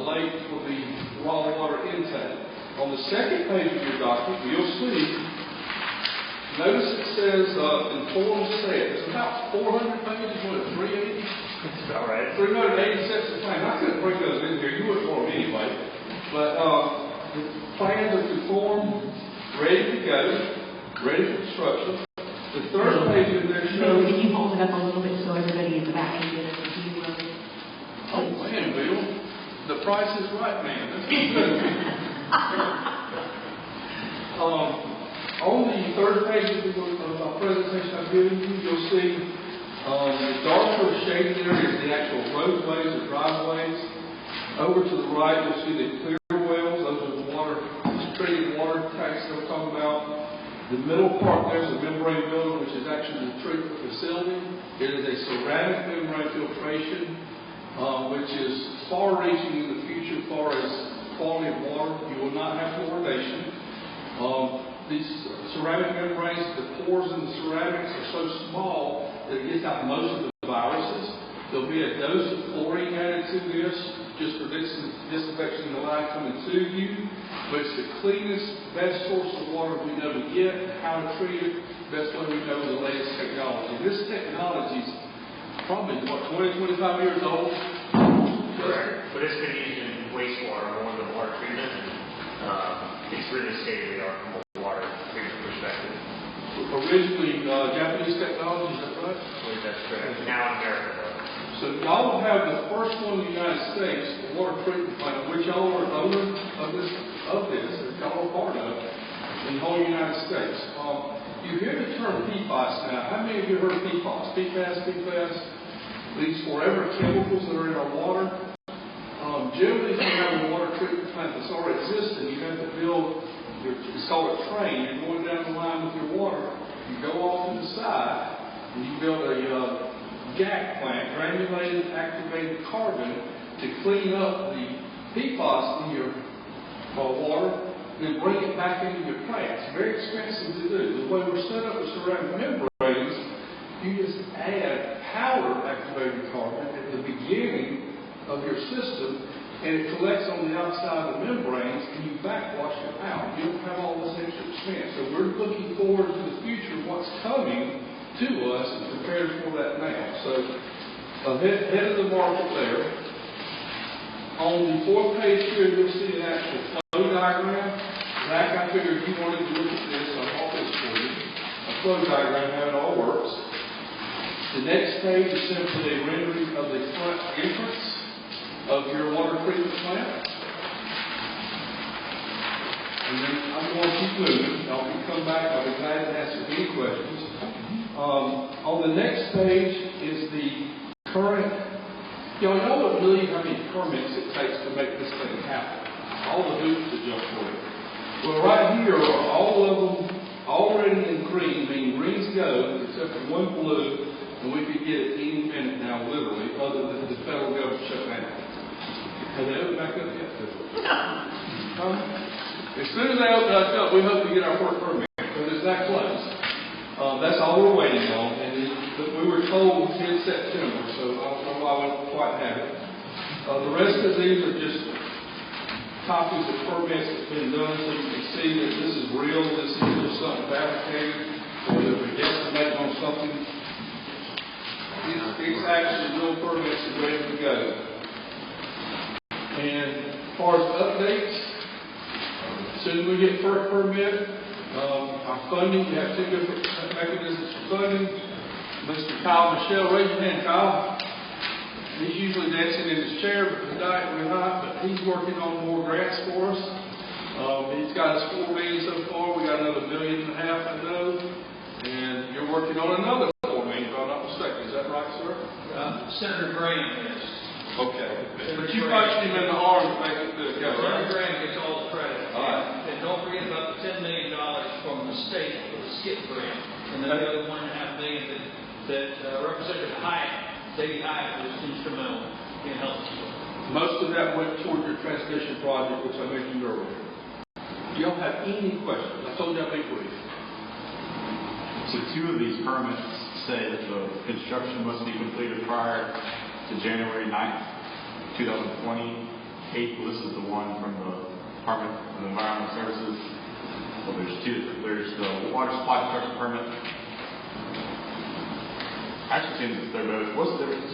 lake for the raw water intake. On the second page of your document, you'll see, notice it says informed set. It's about 400 pages, what, 380?
That's about right.
380 sets of plans. I couldn't bring those in here. You wouldn't want them anyway. But the plans are conformed, ready to go, ready for construction. The third page in there
So
shows...
can you hold it up a little bit so everybody in the back can get a view of it?
Oh, man, Bill. The price is right, man. That's good. On the third page of my presentation I've given you, you'll see the darker shaded area is the actual roadways or driveways. Over to the right, you'll see the clear wells. Those are the water, treated water tanks that I'm talking about. The middle part there's a membrane building, which is actually the treatment facility. It is a ceramic membrane filtration, which is far-reaching in the future as far as quality of water. You will not have fluoridation. These ceramic membranes, the pores in the ceramics are so small that it gets out most of the viruses. There'll be a dose of chlorine added to this just for disinfecting the line coming to you. But it's the cleanest, best source of water we know to get, how to treat it, best way we know the latest technology. This technology is probably, 20, 25 years old?
Correct. But it's been used in wastewater more than water treatment. It's really state-of-the-art from a water treatment perspective.
Originally, Japanese technology, is that right?
I believe that's correct. Now in America, though.
So y'all will have the first one in the United States, the water treatment plant, which y'all are owner of this, that y'all are part of, in the whole United States. You hear the term PFAS now. How many of you heard of PFAS? PFAS, these forever chemicals that are in our water. Generally, if you have a water treatment plant that's already existing, you have to build, it's called a train. You're going down the line with your water. You go off to the side, and you build a GAC plant, granulated activated carbon, to clean up the PFAS in your water, and then bring it back into your plants. Very expensive to do. The way we're set up with ceramic membranes, you just add powder activated carbon at the beginning of your system, and it collects on the outside of the membranes, and you backwash it out. You don't have all this extra expense. So we're looking forward to the future, what's coming to us, and prepared for that now. So ahead of the market there. On the fourth page here, you'll see an actual flow diagram. Zach, I figured you wanted to look at this. I brought this for you. A flow diagram, how it all works. The next page is simply a rendering of the front entrance of your water treatment plant. And then I'm going to keep moving. Y'all can come back. I'll be glad to answer any questions. On the next page is the current. Y'all believe how many permits it takes to make this thing happen. All the hoops to jump through. Well, right here are all of them already in green, meaning green's go, except for one blue, and we could get it any minute now, literally, other than the federal government shut down. Have they opened back up yet? As soon as they open back up, we hope to get our first permit, because it's that close. That's all we're waiting on, and we were told mid-September, so I don't know why we don't quite have it. The rest of these are just copies of permits that's been done, so you can see that this is real, this isn't just something fabricated, or that we're guesstimating on something. It's actually real permits and ready to go. And as far as updates, as soon as we get first permit, our funding, we have two different mechanisms for funding. Mr. Kyle Michelle, raise your hand, Kyle. He's usually dancing in his chair, but tonight we're not, but he's working on more grants for us. He's got us $4 million so far. We got another $1.5 million, I know. And you're working on another $4 million, if I'm not mistaken. Is that right, sir?
Senator Graham is.
Okay. But you punched him in the arm to make it go, right?
Senator Graham gets all the credit.
All right.
And don't forget about the $10 million from the state for the SCIP grant. And then the other $1.5 million that Representative Hyatt, Davey Hyatt, was instrumental in helping us with.
Most of that went toward your transmission project, which I mentioned earlier. Do y'all have any questions? I told you I'd make brief.
So two of these permits say that the construction must be completed prior to January 9th, 2020. This is the one from the Department of Environmental Services. Well, there's two. There's the water supply construction permit. Actually, seems that they're both. What's the difference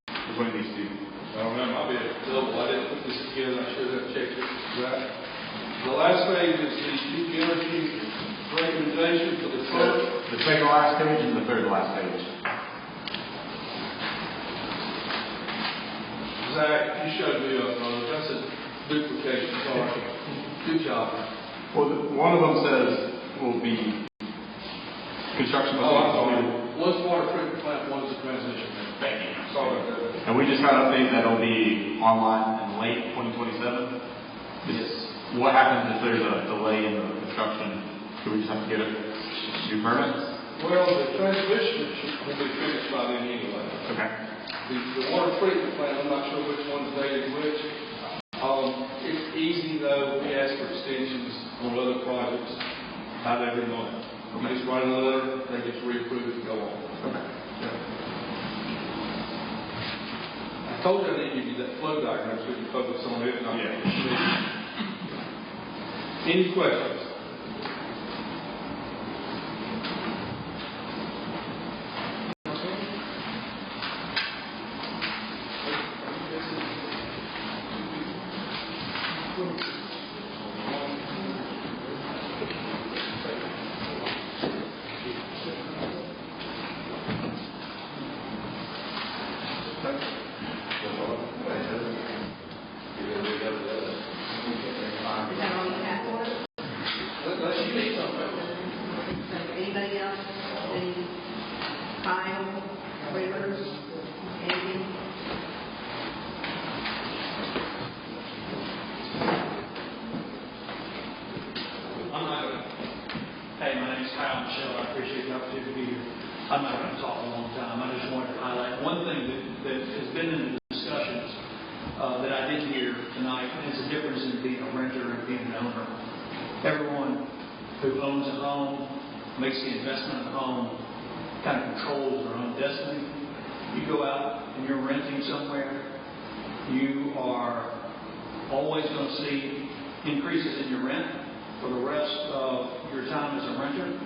between these two?
I don't know. I'll be a double. I didn't put this together. I should have checked it. Right. The last page is the Duke Energy recommendation for the first.
The second to last page and the third to last page.
Zach, you showed me up. That's a duplication. Sorry. Good job.
Well, one of them says will be construction must be completed.
One's water treatment plant, one's a transmission plant.
Thank you.
Sorry about that.
And we just got an update that it'll be online in late 2027.
Yes.
What happens if there's a delay in the construction? Do we just have to get a new permit?
Well, the transmission will be finished by then anyway.
Okay.
The water treatment plant, I'm not sure which one's dated which. It's easy though, we ask for extensions on other projects about every month. You just write a letter, they just reapprove it and go on. I told you I didn't give you that flow diagram so you can focus on it. Any questions?
Is that all you have for us? Anybody else? Any final waivers? Anything?
Hey, my name's Kyle Michelle. I appreciate the opportunity to be here. I'm not going to talk a long time. I just wanted to highlight one thing that has been in the discussions that I didn't hear tonight, and it's the difference in being a renter and being an owner. Everyone who owns a home, makes the investment of a home, kind of controls their own destiny. You go out and you're renting somewhere, you are always going to see increases in your rent for the rest of your time as a renter.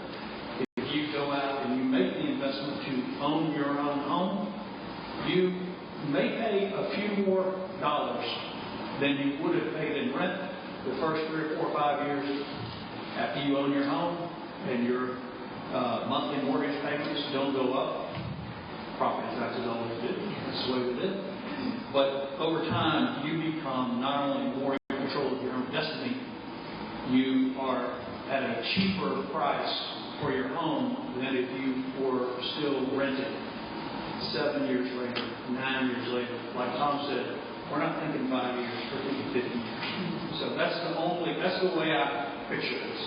If you go out and you make the investment to own your own home, you may pay a few more dollars than you would have paid in rent the first 3 or 4 or 5 years after you own your home and your monthly mortgage payments don't go up. Property taxes always do. That's the way we live. But over time, you become not only more in control of your own destiny, you are at a cheaper price for your home than if you were still renting 7 years later, 9 years later. Like Tom said, we're not thinking 5 years, we're thinking 50 years. So that's the way I picture this.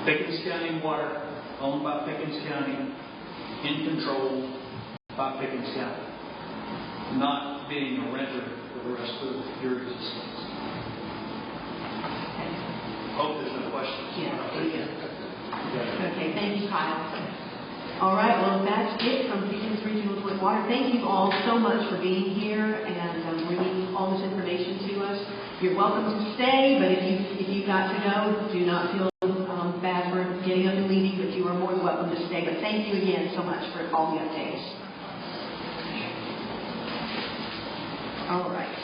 Pickens County Water, owned by Pickens County, in control by Pickens County, not being a renter for the rest of your existence. Hope there's no questions.
Okay, thank you, Kyle. All right, well, that's it from Pickens Regional Joint Water. Thank you all so much for being here and bringing all this information to us. You're welcome to stay, but if you've got to go, do not feel bad for getting up and leaving, but you are more than welcome to stay. But thank you again so much for all the updates. All right.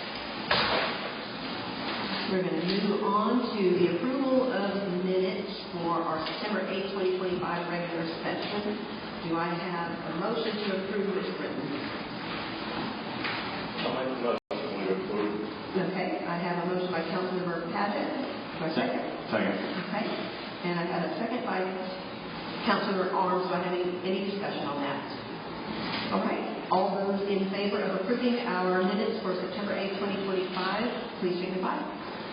We're going to move on to the approval of the minutes for our September 8, 2025 regular session. Do I have a motion to approve as written? Okay, I have a motion by Councilmember Paget. Do I second?
Second.
Okay, and I have a second by Councilmember Arms. Do I have any discussion on that? All right, all those in favor of approving our minutes for September 8, 2025, please signify.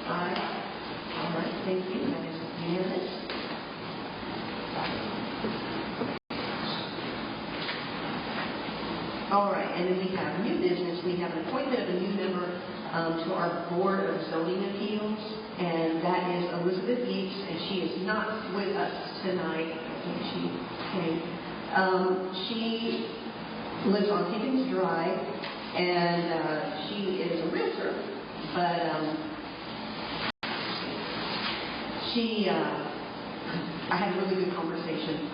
Aye. All right, thank you. That is unanimous. All right, and then we have new business. We have an appointment of a new member to our Board of Zoning Appeals, and that is Elizabeth Yeats, and she is not with us tonight. I think she came. She lives on Higgins Drive, and she is a realtor, but I had a really good conversation.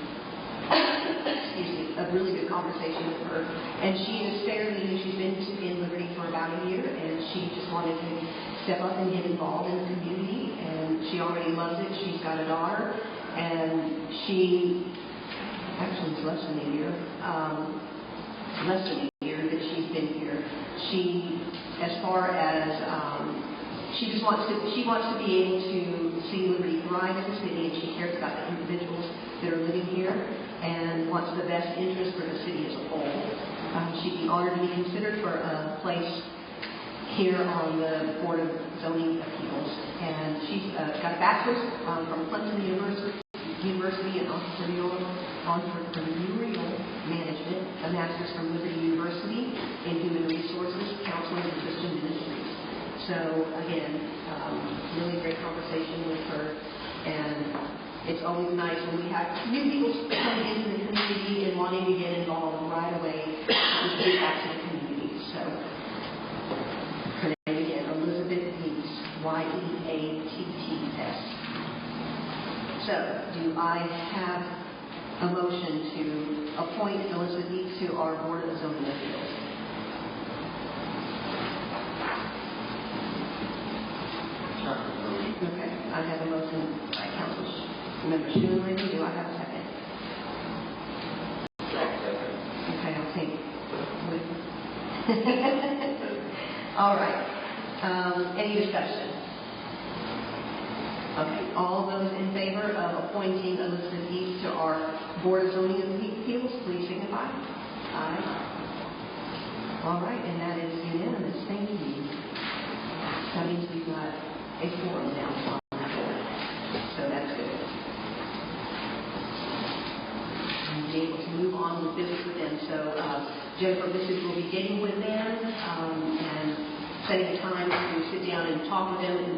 Excuse me, a really good conversation with her. And she is fairly new. She's been in Liberty for about a year, and she just wanted to step up and get involved in the community. And she already loves it. She's got a daughter, and she actually it's less than a year that she's been here. She, as far as she wants to be able to see Liberty thrive as a city, and she cares about the individuals that are living here and wants the best interest for the city as a whole. She'd be honored to be considered for a place here on the Board of Zoning Appeals. And she's got a bachelor's from Clemson University in entrepreneurial management, a master's from Liberty University in human resources, counseling, and Christian ministries. So again, really great conversation with her, and it's always nice when we have new people coming into the community and wanting to get involved right away with the back to the community. So her name again, Elizabeth Yeats, Yeatts. So do I have a motion to appoint Elizabeth Yeats to our Board of Zoning Appeals? Okay, I have a motion by Councilmember Schoenlein. Do I have a second? Okay, I'll take all right. Any discussion? Okay, all those in favor of appointing Elizabeth Yeats to our Board of Zoning Appeals, please signify. Aye. All right, and that is unanimous. Thank you. That means we've got a forum now on the board, so that's good. And be able to move on with business with them. So Jennifer Bissett will be getting with them and setting a time to sit down and talk with them, and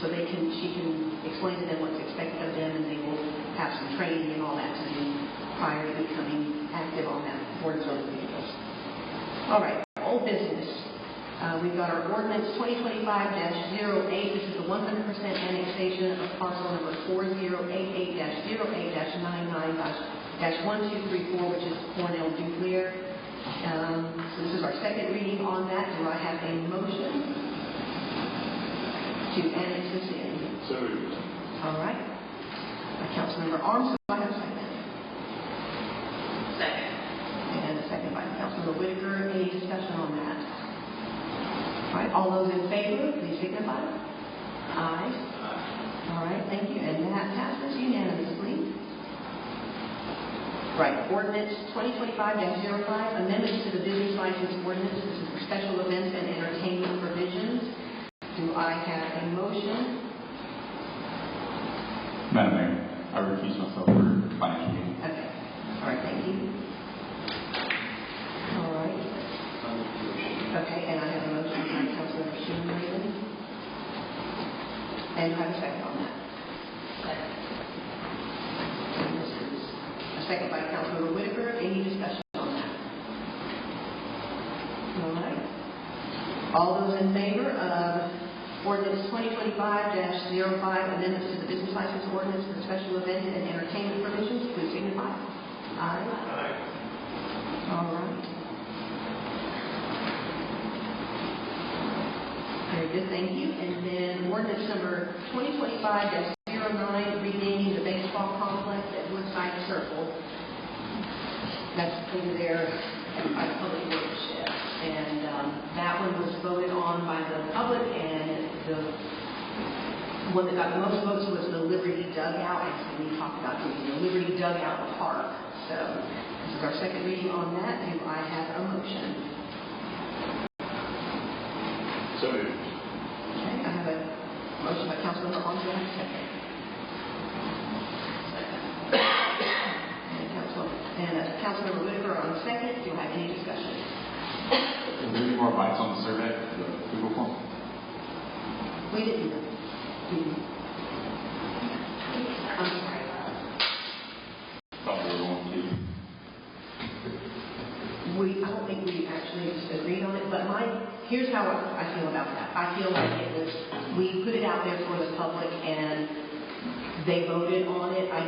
so she can explain to them what's expected of them, and they will have some training and all that to do prior to becoming active on that Board of Zoning Appeals. All right, old business. We've got our ordinance 2025-08. This is the 100% annexation of parcel number 4088-08-99-1234, which is Cornell Duclair. So this is our second reading on that. Do I have a motion to annex this in?
So moved.
All right. Councilmember Arms, do I have a second?
Second.
And a second by Councilmember Whitaker. Any discussion on that? All right. All those in favor, please signify. Aye. All right. Thank you. And that passes unanimously. Right. Ordinance 2025-05, amendments to the business license ordinance. This is for special events and entertainment provisions. Do I have a motion?
Madam Mayor, I recuse myself for financial gain.
Okay. All right. Thank you. All right. Okay. And I have a motion by Councilmember Schoenlein. And I have a second on that.
Second.
And this is a second by Councilmember Whitaker. Any discussion on that? All right. All those in favor of ordinance 2025-05, amendments to the business license ordinance for special events and entertainment provisions, please signify. Aye.
Aye.
All right. Very good, thank you. And then ordinance number 2025-09, renaming the baseball complex at Woodside Circle. That's over there by the Public Works shed. And that one was voted on by the public, and the one that got the most votes was the Liberty Dugout. And so we talked about doing the Liberty Dugout Park. So this is our second reading on that. Do I have a motion?
So moved.
Okay, I have a motion by Councilmember Arms. Do I have a second? And Councilmember Whitaker on the second. Do I have any discussion?
Is there any more bites on the survey, the Google form?
We didn't. I'm sorry.
Thought we were going to.
I don't think we actually agreed on it, but here's how I feel about that. I feel like we put it out there for the public and they voted on it. I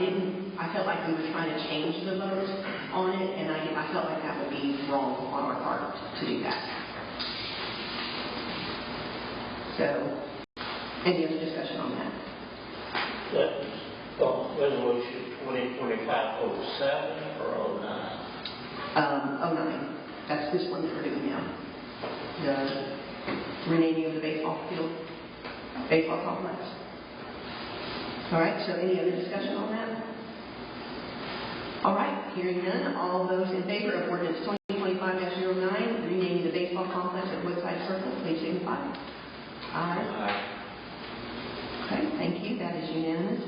felt like we were trying to change the vote on it, and I felt like that would be wrong on our part to do that. So, any other discussion on that?
Resolution 2025-07 or 09?
09. That's this one that we're doing now. The renaming of the baseball complex. All right, so any other discussion on that? All right, hearing none, all those in favor of ordinance 2025-09, renaming the baseball complex at Woodside Circle, please signify. Aye. Okay, thank you. That is unanimous.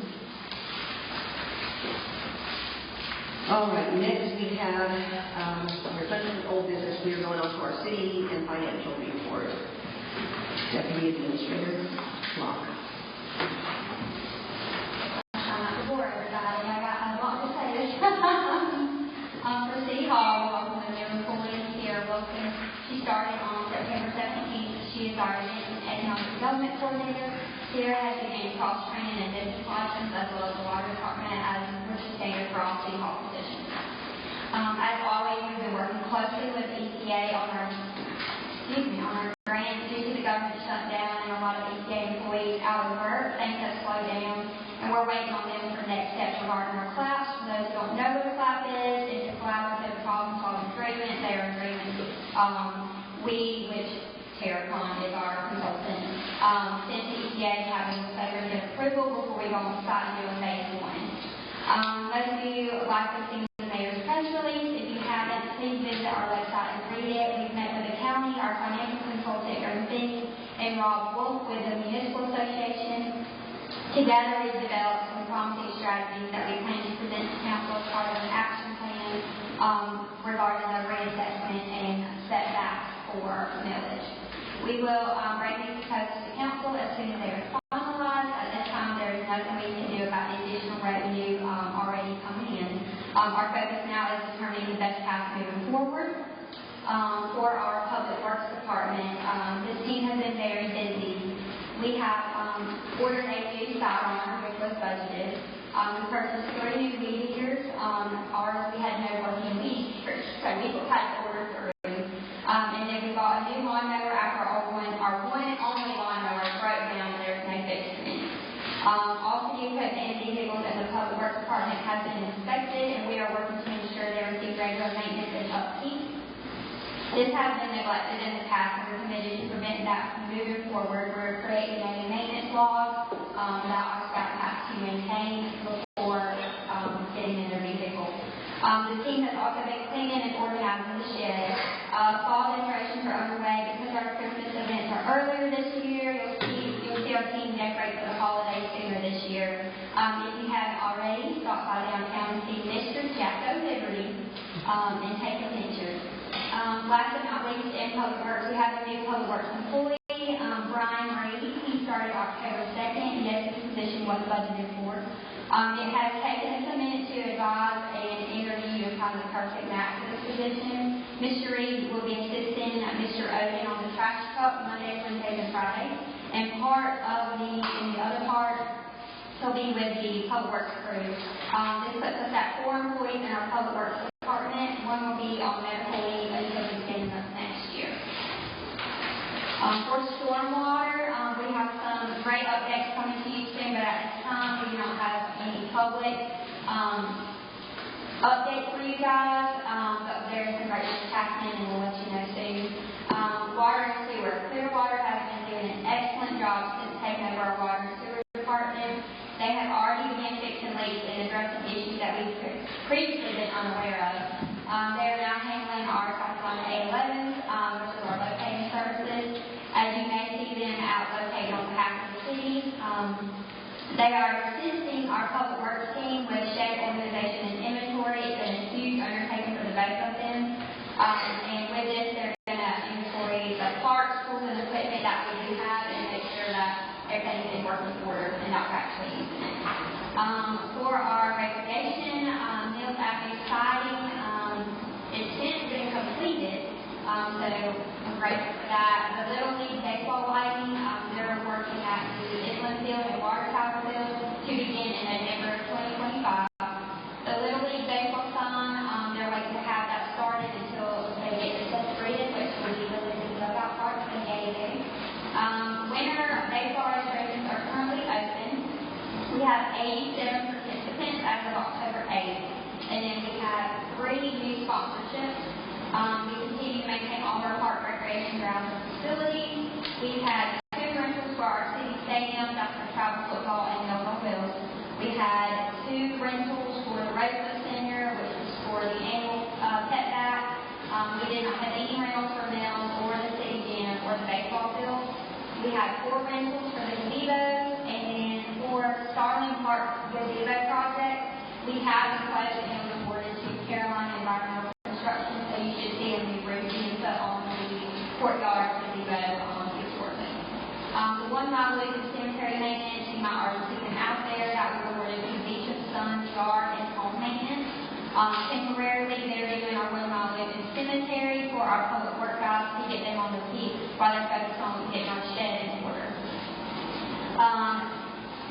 All right, next we have, we're done with old business. We are going on to our city and financial report. Deputy Administrator Locke.
Before everybody, I got a lot to say this. For City Hall, welcome the new employees here. Welcome. She started on September 17th. She is our Event and Economic Development Coordinator. Sarah has begun cross-training and business license as well as the water department as participator for all City Hall positions. As always, we've been working closely with EPA on our grants due to the government shutdown and a lot of EPA employees out of work. Things have slowed down, and we're waiting on them for next steps regarding our CLAPs. For those who don't know what a CLAP is, it's a collaborative problem-solving agreement. They are agreements which Terracon is our consultant, sent to EPA having secretary approval before we go on site and do a phase 1. Those of you like to see the mayor's press release, if you haven't, please visit our website and read it. We've met with the county, our financial consultant, Ernestine, and Rob Wolf with the Municipal Association. Together, we've developed some promising strategies that we plan to present to council as part of an action plan regarding the reassessment and setbacks for millage. We will bring these proposals to council as soon as they are finalized. At this time, there is nothing we can do about the additional revenue already coming in. Our focus now is determining the best path moving forward. For our Public Works Department, this team has been very busy. We have ordered a new sidearm, which was budgeted. We purchased 3 new weed eaters. Ours, we had no working weed eaters, so we had to order 3. And then we bought a new lawnmower after our one and only lawnmower broke down and there's no fixing it. All city equipment and vehicles in the Public Works Department have been inspected, and we are working to ensure they receive regular maintenance and upkeep. This has been neglected in the past, and we're committed to prevent that from moving forward. We're creating a maintenance log that our staff has to maintain before getting in their vehicle. The team has also been cleaning and organizing the shed. Fall decorations are underway because our Christmas events are earlier this year. You'll see our team decorate for the holidays sooner this year. If you haven't already, stop by downtown and see Mr. Jacko Liberty and take a picture. Last but not least, in Public Works, we have a new Public Works employee, Brian Reed. He started October 2nd. Yes, his position was budgeted for. It has taken us a minute to advise and interview to find the perfect match for this position. Mr. Reed will be assisting Mr. Odin on the trash truck Monday, Wednesday, and Friday. And the other part, he'll be with the Public Works crew. This puts us at 4 employees in our Public Works department. One will be on medical leave until the beginning of next year. For stormwater, we have some great updates coming to you soon, but at this time we do not have any public updates for you guys. But there is some great things happening, and we'll let you know soon. Water and sewer. Clearwater has been doing an excellent job since taking over our water and sewer department. They have already begun fixing leaks and addressing issues that we've previously been unaware of. They are now handling our Cyclone A11s, which is our locating services. As you may see them out located on behalf of the city. They are assisting our Public Works team with shed organization and inventory. It's been a huge undertaking for the both of them. And with this, they're going to inventory the parts, tools, and equipment that we do have and make sure that everything is in working order and not actually using it. For our recreation, Mills Avenue siding, it's since been completed, so I'm grateful for that. The Little League baseball lighting, they're working at the Inland Field and Water Tower Field to begin in November of 2025. The Little League baseball sign, they're waiting to have that started until they get the separated, which will be the Little League dugout park and game. Winter baseball registrations are currently open. We have 87 participants as of October 8th. And then we have 3 new sponsorships. We continue to maintain all of our park recreation grounds and facilities. We've had 2 rentals for our city stadium, that's for travel football and no wheels. We had 2 rentals for the Rosewood Center, which was for the annual pet bath. We did not have any rentals for Mills or the city gym or the baseball field. We had 4 rentals for the gazebo, and then for Starling Park gazebo project, we have the quote and awarded to Carolina Environmental Construction, so you should see a new roof being put on the courtyard gazebo before The 1 mile loop of cemetery maintenance, you might already see them out there, that was awarded to Bishop Sun Yard and Home Maintenance. Temporarily, they're doing our 1 mile loop in cemetery for our public work guys to get them on the feet while they're focused on getting our shed in order.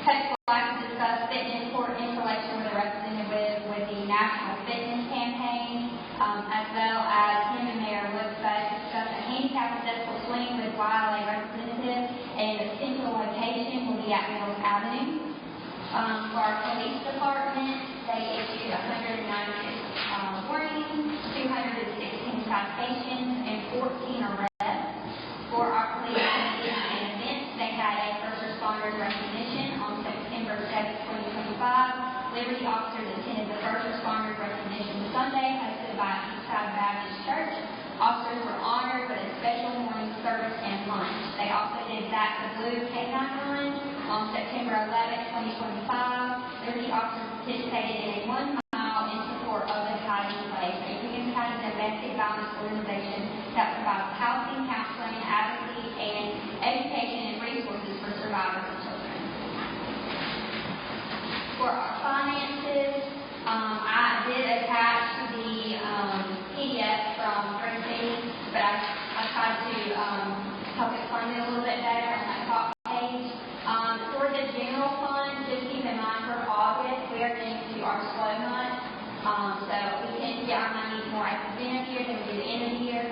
Coach would like to discuss fitness court installation with a representative with the National Fitness Campaign, as well as him and Mayor Woodford discuss a handicap accessible swing with YLA representative, and the central location will be at Middle Avenue. For our police department, they issued 196 warnings, 216 citations, and 14 arrests. For our police committee and events, they had a first responders recognition on September 7, 2025. Liberty officers attended the first responders recognition Sunday hosted by Eastside Baptist Church. Officers were honored with a special morning service and lunch. They also did Back the Blue K9 run on September 11, 2025. Liberty officers participated in a 1 mile in support of the Hiding Place, a Union County domestic violence organization that provides housing, counseling, advocacy, and education and resources for survivors and children. For our finances, I did attach the PDF from Green City, but I tried to help explain it a little bit better on that top page. For the general fund, just keep in mind for August, we are into our slow month. So we tend to get our money more at the beginning of the year than we do the end of the year.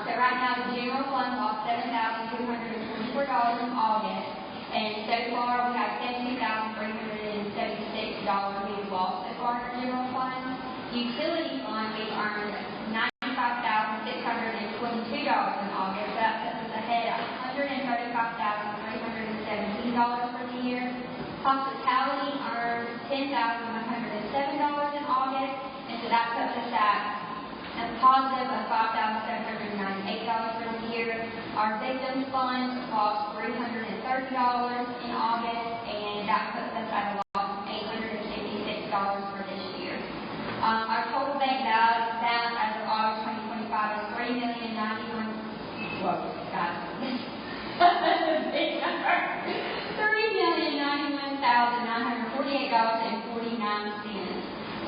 So right now the general fund lost $7,244 in August, and so far we have $72,376 we've lost so far in our general fund. Utility fund, we've earned $95,622 in August. That puts us ahead at $135,317 for the year. Hospitality earned $10,107 in August, and so that puts us at a positive of $5,798 for the year. Our victims fund lost $330 in August, and that puts us at a loss of $866 for this year. Our total bank balance as of August 2025 is $3,091,948.49.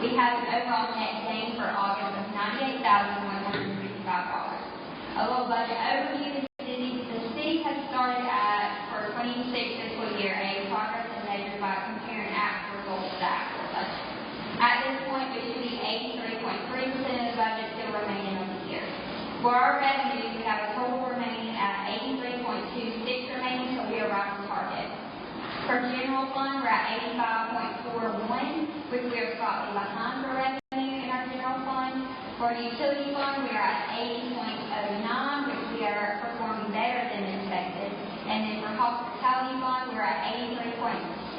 We have an overall net gain for August of $98,155. A little budget overview: the city has started for 26 fiscal year a progress is measured by comparing actual results to the actual budget. At this point, we should be 83.3% of the budget still remaining on the year. For our revenues, we have a total remaining at 83.26 remaining, so we are right on target. For general fund, we're at 85.41, which we are slightly behind for revenue in our general fund. For utility fund, we are at 80.09, which we are performing better than expected. And then for hospitality fund, we're at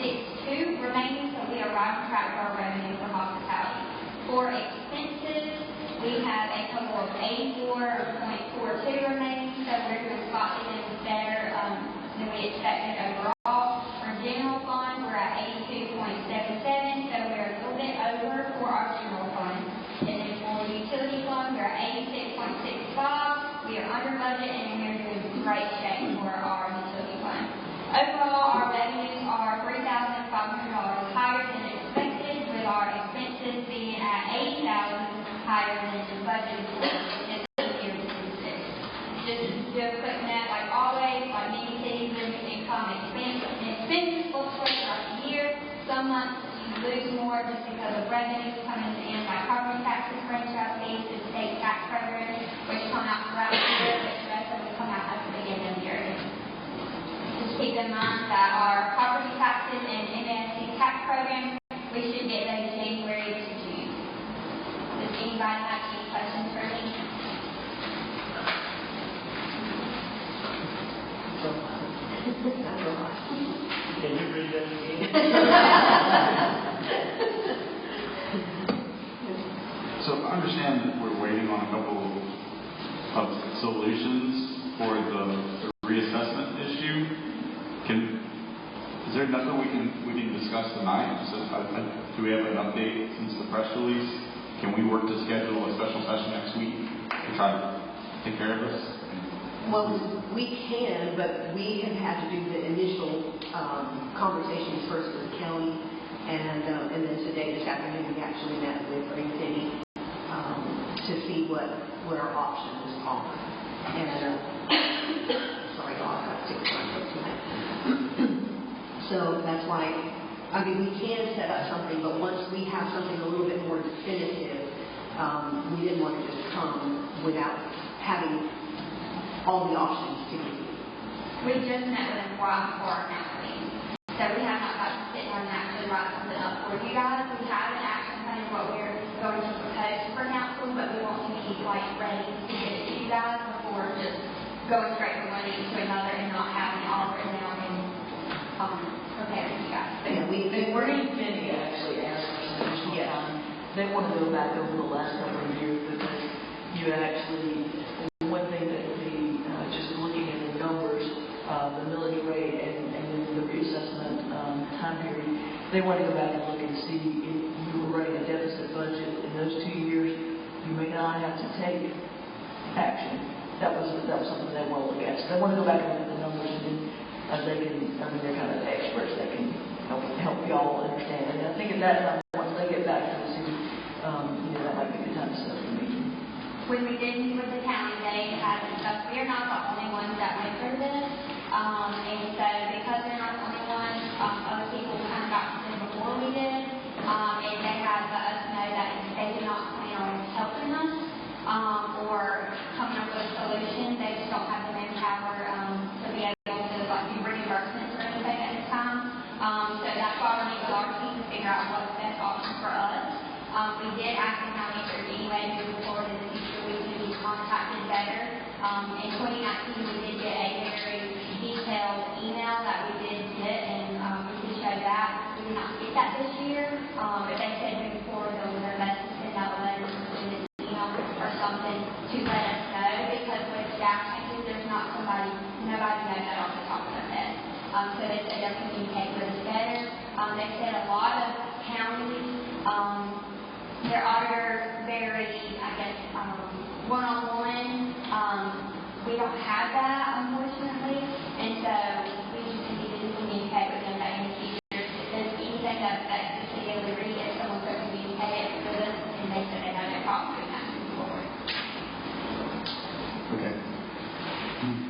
83.62 remaining, so we are right on track for our revenue for hospitality. For expenses, we have a total of 84.42 remaining, so we're doing slightly better than we expected overall. For general fund, we're at 82.77, so we're a little bit over for our general fund. And then for utility fund, we're at 86.65. We are under budget, and we're doing great shape for our utility fund. Overall, our revenues are $3,500 higher than expected, with our expenses being at $80,000 higher than the budget for fiscal year 2026. Just to do a quick note, like always, like many cities, limit income expenses fluctuate throughout the year. Some months you lose more just because of revenues coming in, like property taxes, franchise fees, the state tax program, which come out throughout the year, but the rest of them come out at the beginning of the year. Just keep in mind that our property taxes and MSC tax programs, we should get those January to June. Does anybody have any questions for me?
Can you read that again?
So I understand that we're waiting on a couple of solutions for the reassessment issue. Is there nothing we can discuss tonight? So do we have an update since the press release? Can we work to schedule a special session next week to try to take care of this?
Well, we can, but we have had to do the initial conversations first with the county, and then today, this afternoon, we actually met with Green City to see what our options are. And sorry, I'll have to take my notes tonight. So that's why, I mean, we can set up something, but once we have something a little bit more definitive, we didn't want to just come without having all the options to give you.
We just met with them right before our council meeting. So we have not got to sit down and actually write something up for you guys. We have an action plan of what we're going to propose for council, but we want to be like ready to get it to you guys before just going straight from one meeting to another and not having it all written down and prepared for you guys.
Yeah,
And Green City actually asked us additional time. They want to go back over the last couple of years because you actually, one thing that just looking at the numbers, the millage rate and then the reassessment time period, they want to go back and look and see if you were running a deficit budget in those 2 years, you may not have to take action. That was something they want to look at. So they want to go back and look at the numbers and then they can, I mean, they're kind of experts that can help y'all understand. And I think at that time, once they get back to the city, that might be the time to set up a meeting.
When we did meet with the county, they had discussed, we are not the only ones that went through this. And so because we're not the only ones, other people kind of got to them before we did. And they had let us know that they did not plan on helping us or coming up with a solution. They just don't have the manpower to be able to do reimbursements or anything at this time. So that's why we're meeting with our team to figure out what's the best option for us. We did ask the county if there's any way moving forward in the future we can be contacted better. In 2019, we did get a very detailed email that we did get, and we can show that. We did not get that this year, but they said moving forward they'll do their best to send out letters or send an email or something to let us know, because with staff changes, there's not nobody knows that off the top of their head. So they said they'll communicate with us better. They said a lot of counties, their auditor very, I guess, one-on-one. We don't have that, unfortunately, and so we just need to communicate with them that in the future, if there's anything that affects the city of Liberty, if someone could communicate it with us, and they said they have no problem doing that moving forward.
Okay.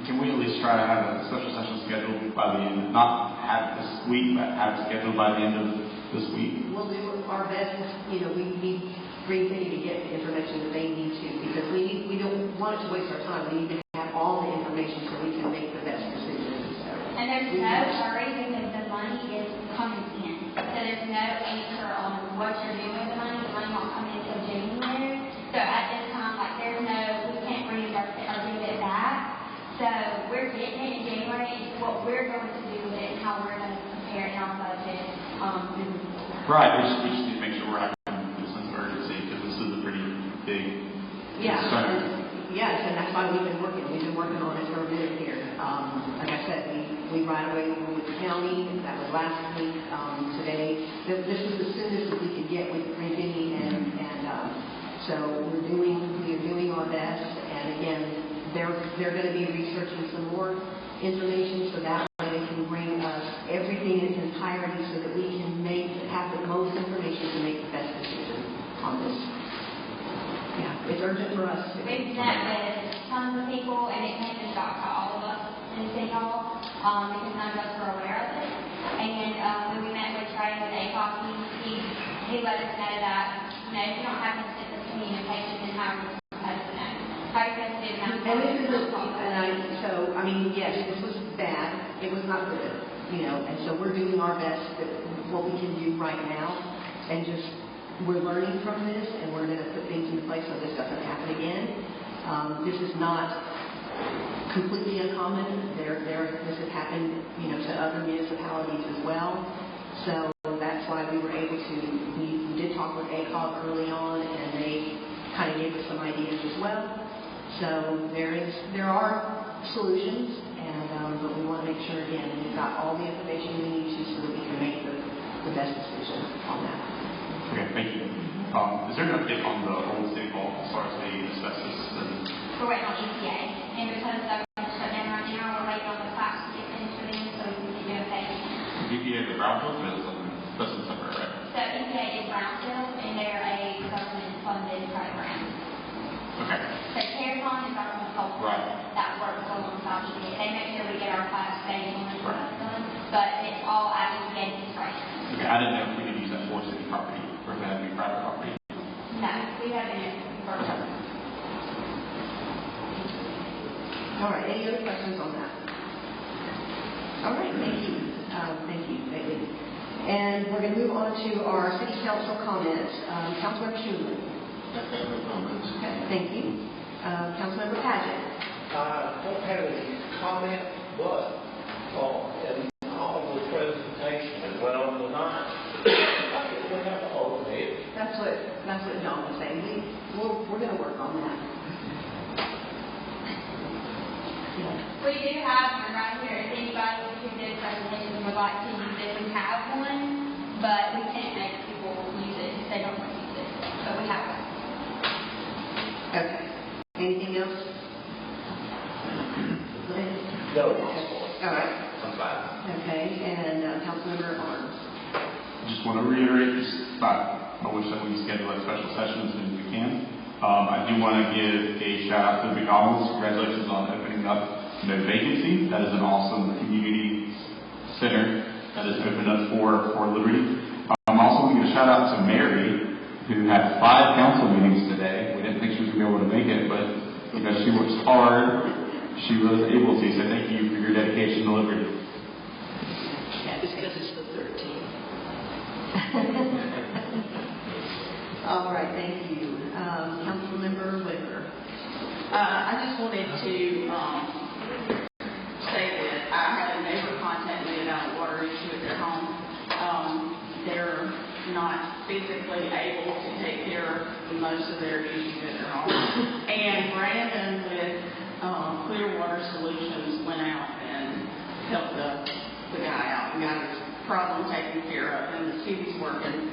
Can we at least try to have a special session scheduled by the end, not have it this week, but have it scheduled by the end of this week?
We'll do our best. We need Green City to get the information that they need to, because we don't want it to waste our time. We need to have all the information so we can make the best decisions. So.
And there's no hurry because the money is coming in. So there's no answer on what you're doing with the money. The money won't come in until January. So at this time, we can't reimburse it or give it back. So we're getting it in January. It's what we're going to do with it and how we're going to prepare it in our budget.
Right. We just need to make sure we're having a sense of urgency, because this is a pretty big concern.
Yes, and that's why we've been working. We've been working on it for a minute here. Like I said, we right away with the county. That was last week. Today, this was as soon as we could get with Green City, and so we are doing our best. And again, they're going to be researching some more information, so that way they can bring us everything in its entirety, so that we can have the most information to make the best decision on this. Yeah, it's urgent for us.
We've met with tons of people, and it came as a shock to all of us in City Hall, because none of us were aware of it. And when we met with Trey with ACOG, he let us know that, if you don't have consistent communication, then how are you supposed to know? How are you supposed to do that?
And this is so, I mean, yes, this was bad. It was not good, and so we're doing our best at what we can do right now, and just we're learning from this, and we're going to put things in place so this doesn't happen again. This is not completely uncommon. This has happened, to other municipalities as well. So that's why we were able to. We did talk with ACOG early on, and they kind of gave us some ideas as well. So there are solutions, but we want to make sure again we've got all the information we need to, so that we can make the best decision on that.
Okay, thank you. Is there an update on the old City Hall as far as the asbestos?
We're waiting on EPA, and because of the
Brownfield, or is it something that's separate, right?
So EPA is Brownfield, and they're a government-funded program.
Okay.
So CARES-On is our consultant that works alongside EPA. They make sure we get our class stage and stuff done, but it's all at EPA discretion.
Okay, I didn't know if we could use that for city property, or if it had to be private property.
No, we haven't worked on it.
All right, any other questions on that? All right, thank you. Thank you, Bailey. And we're going to move on to our city council comments. Councilmember Schuman. Okay, thank you. Councilmember Paget.
Don't have any comment, but in all the presentation that went on tonight, I think we have to open it.
That's what John was saying. We're going to work on that.
We do have one right here. If anybody who did presentation would like to use it, we have one, but we can't make people use it if they don't want to use it. But we have one.
Okay. Anything else? Go ahead.
No.
All right.
I'm fine.
Okay, and Councilmember Arms.
Just want to reiterate, I wish that we schedule a special session as soon as we can. I do want to give a shout out to the McDonald's. Congratulations on opening up No Vacancy. That is an awesome community center that is opened up for Liberty. I'm also going to give a shout out to Mary, who had 5 council meetings today. We didn't think she was going to be able to make it, but because she works hard, she was able to. So thank you for your dedication to Liberty.
Yeah, it's because it's the 13th. All right, thank you. Councilmember Whitaker.
I just wanted to say that I had a neighbor contact me about a water issue at their home. They're not physically able to take care of most of their issues at their home. And Brandon with Clear Water Solutions went out and helped the guy out and got his problem taken care of. And the city's working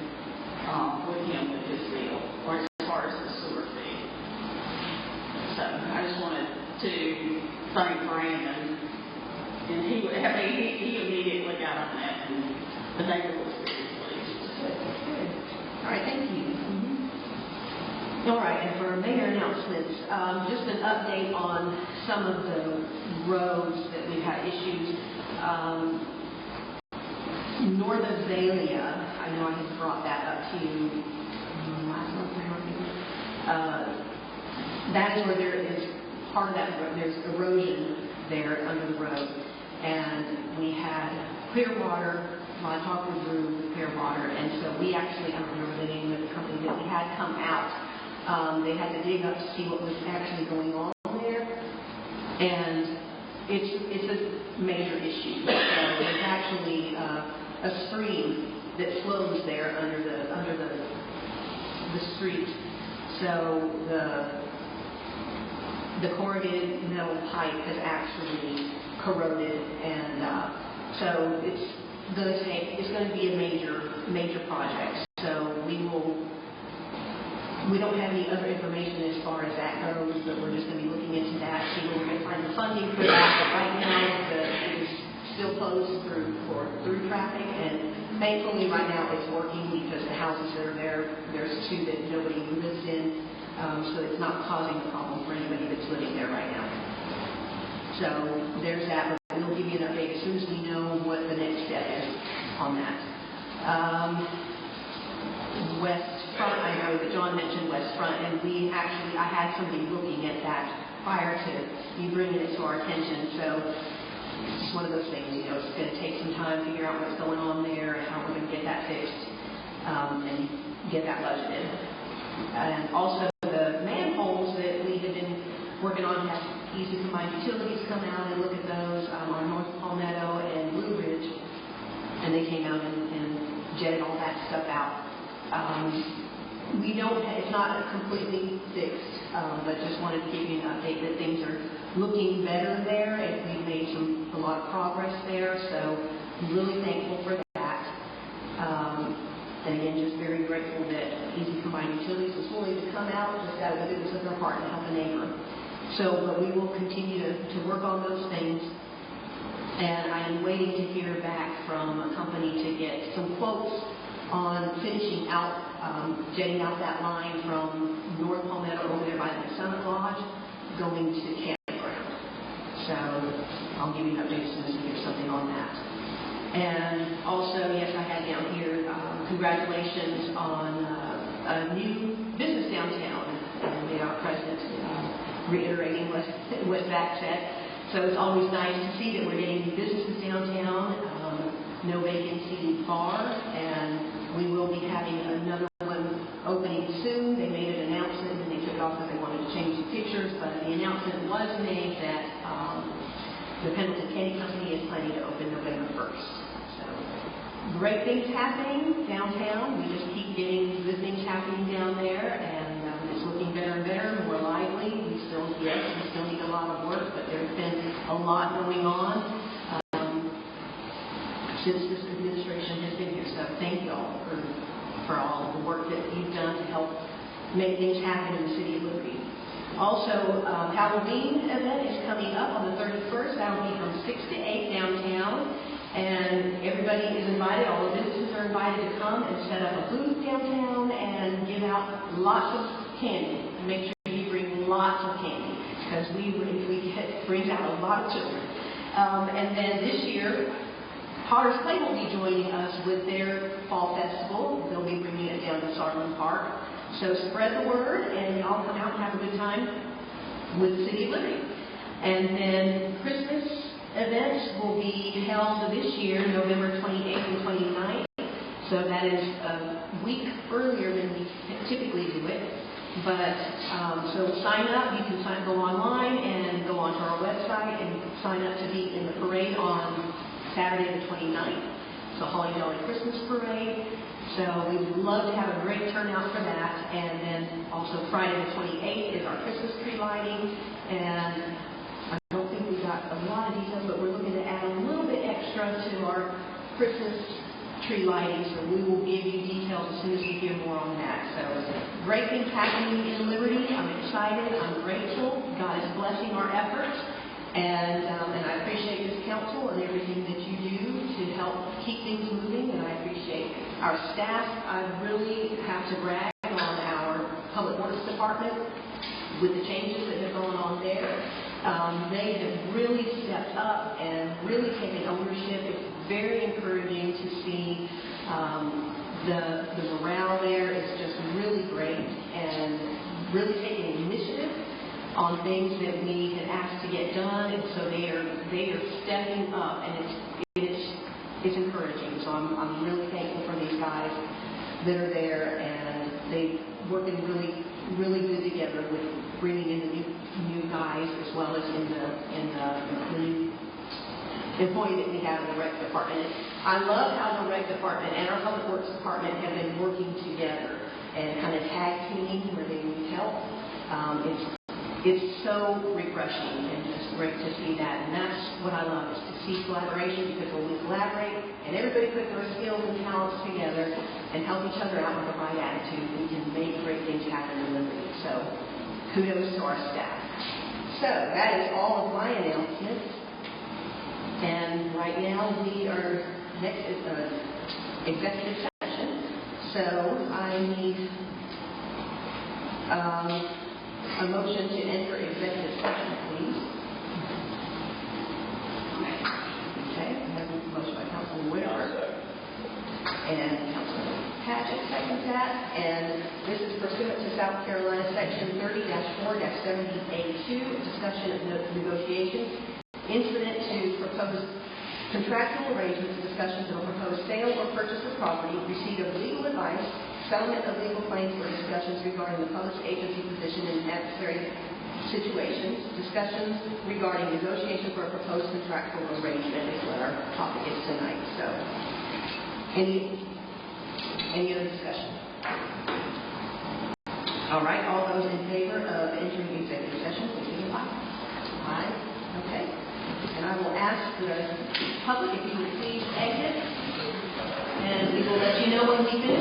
with him with his deal, or as far as the sewer fee. So I just wanted to thank Brandon, and he immediately got on that, and the neighbor was very pleased.
All right, thank you. All right, and for mayor announcements, just an update on some of the roads that we've had issues. North of Azalea, I know I had brought that up to you last month, I think. That is where there is part of that, there's erosion there under the road. And we had Clearwater, I talked with Drew with Clearwater, and so we actually, I don't remember the name of the company that we had come out. They had to dig up to see what was actually going on there. And it's a major issue. There's actually a stream that flows there under the street. So the corrugated metal pipe has actually corroded, and so it's going to be a major project. So we don't have any other information as far as that goes, but we're just going to be looking into that, see where we're going to find the funding for that. But right now, it is still closed through traffic, and thankfully right now it's working because the houses that are there's 2 that nobody lives in, so it's not causing a problem for anybody that's living there right now. So there's that, but we'll give you an update as soon as we know what the next step is on that. West Front, I know that John mentioned West Front, and I had somebody looking at that prior to you bringing it to our attention. So it's just one of those things, it's going to take some time to figure out what's going on there and how we're going to get that fixed and get that budgeted. And also the manholes that we have been working on, have Easy Combined Utilities come out and look at those on North Palmetto and Blue Ridge, and they came out and jetted all that stuff out. It's not completely fixed, but just wanted to give you an update that things are looking better there, and we've made a lot of progress there, so I'm really thankful for that. And again, just very grateful that Easy Combined Utilities was willing to come out, just out of the goodness of their heart and help a neighbor. So, but we will continue to work on those things. And I am waiting to hear back from a company to get some quotes on finishing out, jetting out that line from North Palmetto over there by the Summit Lodge, going to Campground. So I'll give you an update as soon as we get something on that. And also, yes, I had down here, congratulations on a new business downtown. And our president reiterating what Zach said. So it's always nice to see that we're getting new businesses downtown, no vacancy bar, and we will be having another one opening soon. They made an announcement and they took it off because they wanted to change the pictures, but the announcement was made that the Pendleton Candy Company is planning to open November 1st. So great things happening downtown. We just keep getting good things happening down there, and it's looking better and better, more lively. We still need a lot of work, but there's been a lot going on since this administration has been here. So thank you all for all of the work that you've done to help make things happen in the City of Liberty. Also, Halloween event is coming up on the 31st. That will be from 6 to 8 downtown. And everybody is invited, all the businesses are invited to come and set up a booth downtown and give out lots of candy. Make sure you bring lots of candy, because brings out a lot of children. And then this year, Potter's Play will be joining us with their fall festival. They'll be bringing it down to Sarlin Park. So spread the word, and y'all come out and have a good time with the City of Liberty. And then Christmas events will be held this year, November 28th and 29th. So that is a week earlier than we typically do it. But so sign up. You can go online and go onto our website and sign up to be in the parade on Saturday the 29th. It's a Holly Jolly Christmas parade. So we would love to have a great turnout for that. And then also Friday the 28th is our Christmas tree lighting. And I don't think we got a lot of details, but we're looking to add a little bit extra to our Christmas tree lighting. So we will give you details as soon as we hear more on that. So great things happening in Liberty. I'm excited. I'm grateful. God is blessing our efforts. And I appreciate this council and everything that you do to help keep things moving. And I appreciate our staff. I really have to brag on our Public Works Department with the changes that have gone on there. They have really stepped up and really taken ownership. It's very encouraging to see the morale there is just really great, and really taking initiative on things that we had asked to get done, and so they are stepping up, and it's encouraging. So I'm really thankful for these guys that are there, and they working really good together with bringing in the new guys as well as in the new employee that we have in the rec department. I love how the rec department and our public works department have been working together and kind of tag teaming where they need help. It's so refreshing and just great to see that. And that's what I love, is to see collaboration, because when we collaborate and everybody put their skills and talents together and help each other out with the right attitude, we can make great things happen in Liberty. So kudos to our staff. So that is all of my announcements. And right now next is an executive session. So I need a motion to enter executive session, please. Okay, I have a motion by Councilman Whitaker and Councilman Patchett seconds that. And this is pursuant to South Carolina Section 30-4-70A2, discussion of negotiations incident to proposed contractual arrangements, discussions of a proposed sale or purchase of property, receipt of legal advice, settlement of legal claims, or discussions regarding the public agency position in necessary situations, discussions regarding negotiation for a proposed contractual arrangement is what our topic is tonight. So, any other discussion? All right, all those in favor of entering executive session, please signify. Aye. Okay. And I will ask the public if you would please exit, and we will let you know when we finish.